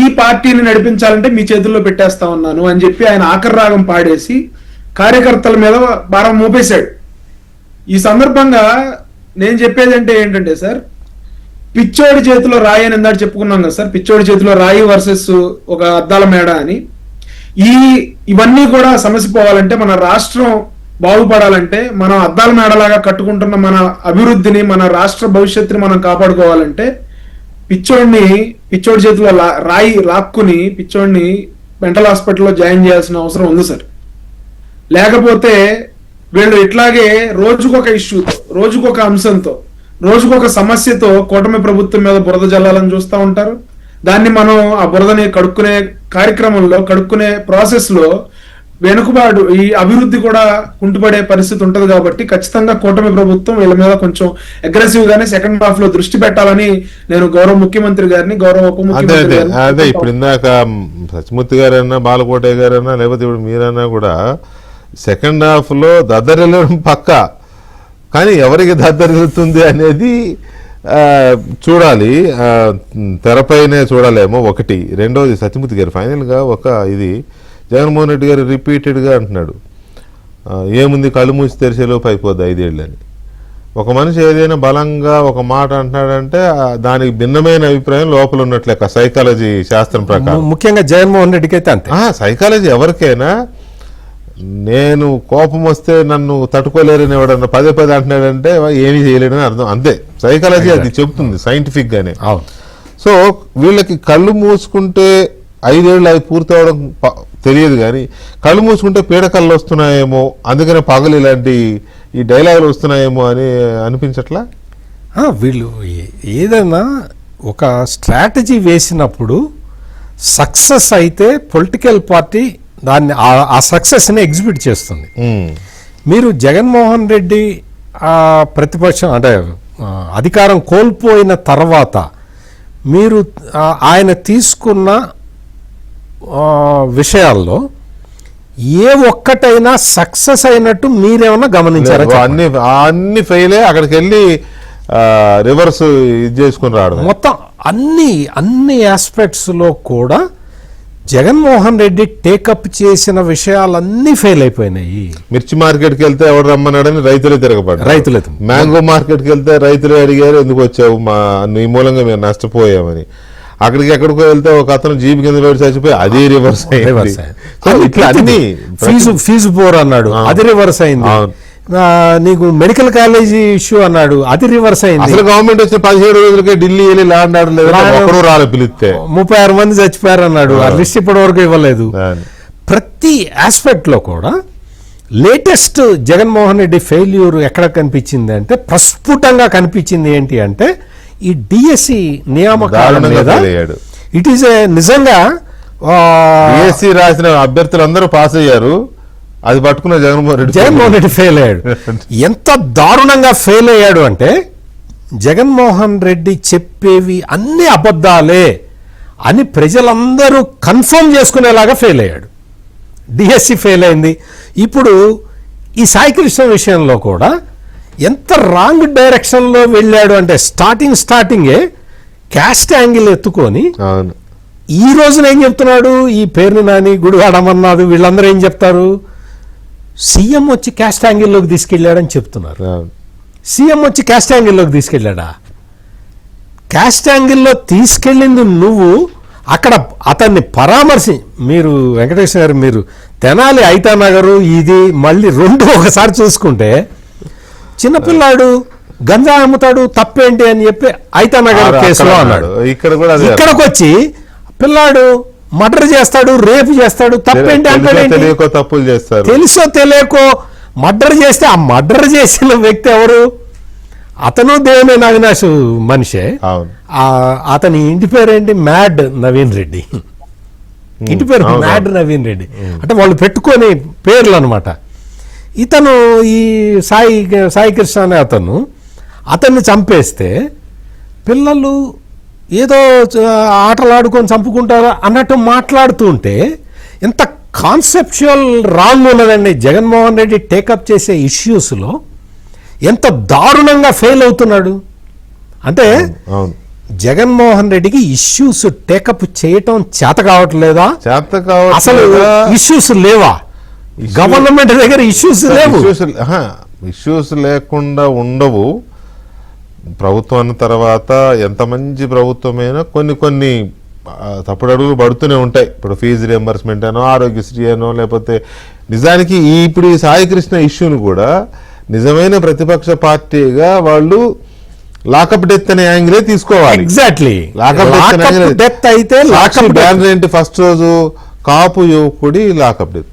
Speaker 5: ఈ పార్టీని నడిపించాలంటే మీ చేతుల్లో పెట్టేస్తా ఉన్నాను అని చెప్పి ఆయన ఆఖరి రాగం పాడేసి కార్యకర్తల మీద భారం మోపేశాడు. ఈ సందర్భంగా నేను చెప్పేది ఏంటంటే సార్, పిచ్చోడి చేతిలో రాయి అని ఇందాక చెప్పుకున్నాం కదా సార్, పిచ్చోడి చేతిలో రాయి వర్సెస్ ఒక అద్దాల మేడ అని. ఇవన్నీ కూడా సమసిపోవాలంటే, మన రాష్ట్రం బాగుపడాలంటే, మనం అద్దాల మేడలాగా కట్టుకుంటున్న మన అభివృద్ధిని, మన రాష్ట్ర భవిష్యత్తుని మనం కాపాడుకోవాలంటే పిచ్చోడి చేతిలో రాయి లాక్కుని పిచ్చోడిని మెంటల్ హాస్పిటల్లో జాయిన్ చేయాల్సిన అవసరం ఉంది సార్. లేకపోతే వీళ్ళు ఇట్లాగే రోజుకొక ఇష్యూతో, రోజుకొక అంశంతో, రోజుకొక సమస్యతో కూటమి ప్రభుత్వం మీద బురద జల్లాలని చూస్తూ ఉంటారు. దాన్ని మనం ఆ బురదని కడుక్కునే కార్యక్రమంలో, కడుక్కునే ప్రాసెస్ లో వెనుకబాటు, ఈ అభివృద్ధి కూడా కుంటుపడే పరిస్థితి ఉంటది. కాబట్టి ఖచ్చితంగా కూటమి ప్రభుత్వం వీళ్ళ మీద కొంచెం అగ్రెసివ్ గానే సెకండ్ హాఫ్ లో దృష్టి పెట్టాలని నేను గౌరవ ముఖ్యమంత్రి గారిని, గౌరవ ఉప ముఖ్యమంత్రి
Speaker 1: అదే ఇప్పుడు ఇందాక సత్యమూర్తి గారన్నా, బాలకోటయ్య గారన్నా, లేకపోతే ఇప్పుడు మీరన్నా కూడా సెకండ్ హాఫ్ లో దద్దరిల్లడం పక్క, కానీ ఎవరికి దద్దరిల్లుతుంది అనేది చూడాలి, తెరపైనే చూడాలేమో ఒకటి. రెండోది సత్యమూర్తి గారు ఫైనల్గా ఒక ఇది జగన్మోహన్ రెడ్డి గారు రిపీటెడ్గా అంటున్నాడు, ఏముంది కళ్ళు మూసి తెరిచేలోపు అయిపోద్ది 5 ఏళ్ళని. ఒక మనిషి ఏదైనా బలంగా ఒక మాట అంటున్నాడంటే దానికి భిన్నమైన అభిప్రాయం లోపల ఉన్నట్లే సైకాలజీ శాస్త్రం ప్రకారం.
Speaker 2: ముఖ్యంగా జగన్మోహన్ రెడ్డికి అయితే అంతే.
Speaker 1: సైకాలజీ ఎవరికైనా, నేను కోపం వస్తే నన్ను తట్టుకోలేరని ఎవడన్నా పదే అంటున్నాడంటే ఏమీ చేయలేడని అర్థం. అంతే సైకాలజీ అది చెప్తుంది సైంటిఫిక్ గానే. సో వీళ్ళకి కళ్ళు మూసుకుంటే 5 ఏళ్ళు అది పూర్తవడం తెలియదు, కానీ కళ్ళు మూసుకుంటే పీడకళ్ళు వస్తున్నాయేమో, అందుకనే పగలు ఇలాంటి ఈ డైలాగులు వస్తున్నాయేమో అని అనిపించట్లా?
Speaker 2: వీళ్ళు ఏదైనా ఒక స్ట్రాటజీ వేసినప్పుడు సక్సెస్ అయితే పొలిటికల్ పార్టీ దాన్ని ఆ సక్సెస్ని ఎగ్జిబిట్ చేస్తుంది. మీరు జగన్మోహన్ రెడ్డి ప్రతిపక్షం అంటే అధికారం కోల్పోయిన తర్వాత మీరు ఆయన తీసుకున్న విషయాల్లో ఏ ఒక్కటైనా సక్సెస్ అయినట్టు మీరేమన్నా గమనించారా?
Speaker 1: అన్ని ఫెయిల్ అక్కడికి వెళ్ళి రివర్స్ ఇది చేసుకుని రావడం.
Speaker 2: మొత్తం అన్ని ఆస్పెక్ట్స్ లో కూడా జగన్మోహన్ రెడ్డి టేకప్ చేసిన విషయాలన్నీ ఫెయిల్ అయిపోయినాయి.
Speaker 1: మిర్చి మార్కెట్కి వెళ్తే ఎవరు రమ్మన్నాడని రైతులే తిరగబడ్డారు.
Speaker 2: రైతులే
Speaker 1: మ్యాంగో మార్కెట్కి వెళ్తే రైతులే అడిగారు, ఎందుకు వచ్చావు, నీ మూలంగా మేము నష్టపోయామని. అక్కడికి ఎక్కడికో వెళ్తే ఒక అతను జీప్ కింద పెట్టి చచ్చిపోయి అది రివర్స్ అయింది.
Speaker 2: ఫీజు బోర్ అన్నాడు, అది రివర్స్ అయింది. నీకు మెడికల్ కాలేజీ ఇష్యూ అన్నాడు, అది రివర్స్ అయింది.
Speaker 1: అసలు గవర్నమెంట్ వచ్చిన 17 రోజులకే ఢిల్లీ వెళ్ళి ల్యాండ్ ఆర్డర్ లేదు, రాలే పిలిస్తే
Speaker 2: 36 మంది చచ్చిపోయారు అన్నాడు. ఆ లిస్ట్ ఇప్పటి వరకు ఇవ్వలేదు. ప్రతి ఆస్పెక్ట్ లో కూడా లేటెస్ట్ జగన్మోహన్ రెడ్డి ఫెయిల్యూర్ ఎక్కడ కనిపించింది అంటే, ప్రస్ఫుటంగా కనిపించింది ఏంటి అంటే ఈ డిఎస్సి నియామకాల మీద. ఇట్ ఈస్ నిజంగా
Speaker 1: డిఎస్సి రాసిన అభ్యర్థులందరూ పాస్ అయ్యారు, అది పట్టుకున్న జగన్మోహన్ రెడ్డి
Speaker 2: ఫెయిల్ అయ్యాడు. ఎంత దారుణంగా ఫెయిల్ అయ్యాడు అంటే, జగన్మోహన్ రెడ్డి చెప్పేవి అన్ని అబద్ధాలే అని ప్రజలందరూ కన్ఫర్మ్ చేసుకునేలాగా ఫెయిల్ అయ్యాడు. డిఎస్సి ఫెయిల్ అయింది. ఇప్పుడు ఈ సాయికృష్ణ విషయంలో కూడా ఎంత రాంగ్ డైరెక్షన్లో వెళ్ళాడు అంటే, స్టార్టింగే క్యాస్ట్ యాంగిల్ ఎత్తుకొని ఈ రోజున ఏం చెప్తున్నాడు, ఈ పేరుని నాని గుడివాడమన్నాడు వీళ్ళందరూ ఏం చెప్తారు, సీఎం వచ్చి క్యాస్ట్ యాంగిల్లోకి తీసుకెళ్ళాడని చెప్తున్నారు. సీఎం వచ్చి క్యాస్ట్ యాంగిల్లోకి తీసుకెళ్ళాడా? క్యాస్ట్ యాంగిల్లో తీసుకెళ్ళింది నువ్వు. అక్కడ అతన్ని మీరు వెంకటేశ్వర గారు, మీరు తెనాలి ఐతానగరు ఇది మళ్ళీ రెండు ఒకసారి చూసుకుంటే, చిన్నపిల్లాడు గంజా అమ్ముతాడు తప్పేంటి అని చెప్పి ఐతానగర్ కేసులో అన్నాడు. ఇక్కడికి వచ్చి పిల్లాడు మర్డర్ చేస్తాడు, రేపు చేస్తాడు, తప్పేంటి అంటే
Speaker 1: తప్పులు చేస్తారు.
Speaker 2: తెలుసో తెలియకో మర్డర్ చేస్తే ఆ మర్డర్ చేసిన వ్యక్తి ఎవరు? అతను దేవినేని అవినాష్ మనిషే. అతని ఇంటి పేరేంటి? మ్యాడ్ నవీన్ రెడ్డి. ఇంటి పేరు మ్యాడ్ నవీన్ రెడ్డి. అంటే వాళ్ళు పెట్టుకొని పేర్లు అనమాట. ఇతను ఈ సాయి కృష్ణ అనే అతన్ని చంపేస్తే పిల్లలు ఏదో ఆటలాడుకొని చంపుకుంటారా అన్నట్టు మాట్లాడుతూ ఉంటే ఎంత కాన్సెప్చువల్ రాంగ్ ఉన్నదండి. జగన్మోహన్ రెడ్డి టేకప్ చేసే ఇష్యూస్లో ఎంత దారుణంగా ఫెయిల్ అవుతున్నాడు అంటే, జగన్మోహన్ రెడ్డికి ఇష్యూస్ టేకప్ చేయటం చేత కావట్లేదా? అసలు ఇష్యూస్ లేవా? గవర్నమెంట్ దగ్గర ఇష్యూస్ లేవు.
Speaker 1: ఇష్యూస్ లేకుండా ఉండవు. ప్రభుత్వం అన్న తర్వాత ఎంత మంచి ప్రభుత్వమైనా కొన్ని తప్పుడు అడుగులు పడుతూనే ఉంటాయి. ఇప్పుడు ఫీజు రియంబర్స్మెంట్ అనో, ఆరోగ్యశ్రీ అనో, లేకపోతే నిజానికి ఇప్పుడు ఈ సాయికృష్ణ ఇష్యూను కూడా నిజమైన ప్రతిపక్ష పార్టీగా వాళ్ళు లాకప్ డెత్ అనే యాంగిలే తీసుకోవాలి.
Speaker 2: ఎగ్జాక్ట్లీ.
Speaker 1: లాకప్ డెత్ అయితే బ్యానర్ ఏంటి? ఫస్ట్ రోజు కాపు యువకుడి లాకప్ డెత్.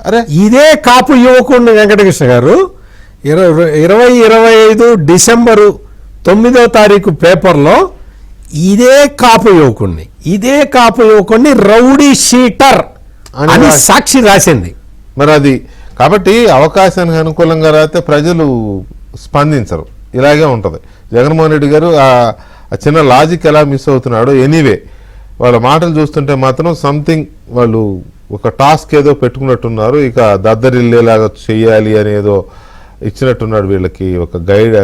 Speaker 2: అరే ఇదే కాపు యువకుడిని వెంకటకృష్ణ గారు 2025 డిసెంబరు 9వ తారీఖు పేపర్లో ఇదే కాపు యువకుడిని రౌడీ షీటర్ అని సాక్షి రాసింది.
Speaker 1: మరి అది కాబట్టి అవకాశానికి అనుకూలంగా రాస్తే ప్రజలు స్పందించరు, ఇలాగే ఉంటుంది. జగన్మోహన్ రెడ్డి గారు ఆ చిన్న లాజిక్ ఎలా మిస్ అవుతున్నాడో. ఎనీవే వాళ్ళ మాటలు చూస్తుంటే మాత్రం సంథింగ్ వాళ్ళు ఒక టాస్క్ ఏదో పెట్టుకున్నట్టున్నారు. ఇక దద్దరిల్లేలాగా చెయ్యాలి అనేదో ఇచ్చినట్టున్నాడు, వీళ్ళకి ఒక గైడ్,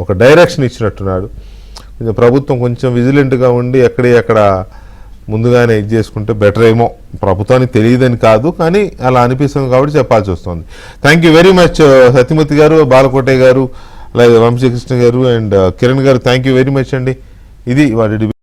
Speaker 1: ఒక డైరెక్షన్ ఇచ్చినట్టున్నాడు. కొంచెం ప్రభుత్వం కొంచెం విజిలెంట్గా ఉండి అక్కడ ముందుగానే ఇది చేసుకుంటే బెటర్ ఏమో. ప్రభుత్వానికి తెలియదని కాదు, కానీ అలా అనిపిస్తుంది కాబట్టి చెప్పాల్సి వస్తుంది. Thank you very much Satyamurthy గారు, బాలకోటయ్య గారు, అలాగే వంశీకృష్ణ గారు అండ్ కిరణ్ గారు. థ్యాంక్ యూ వెరీ మచ్ అండి. ఇది వాటి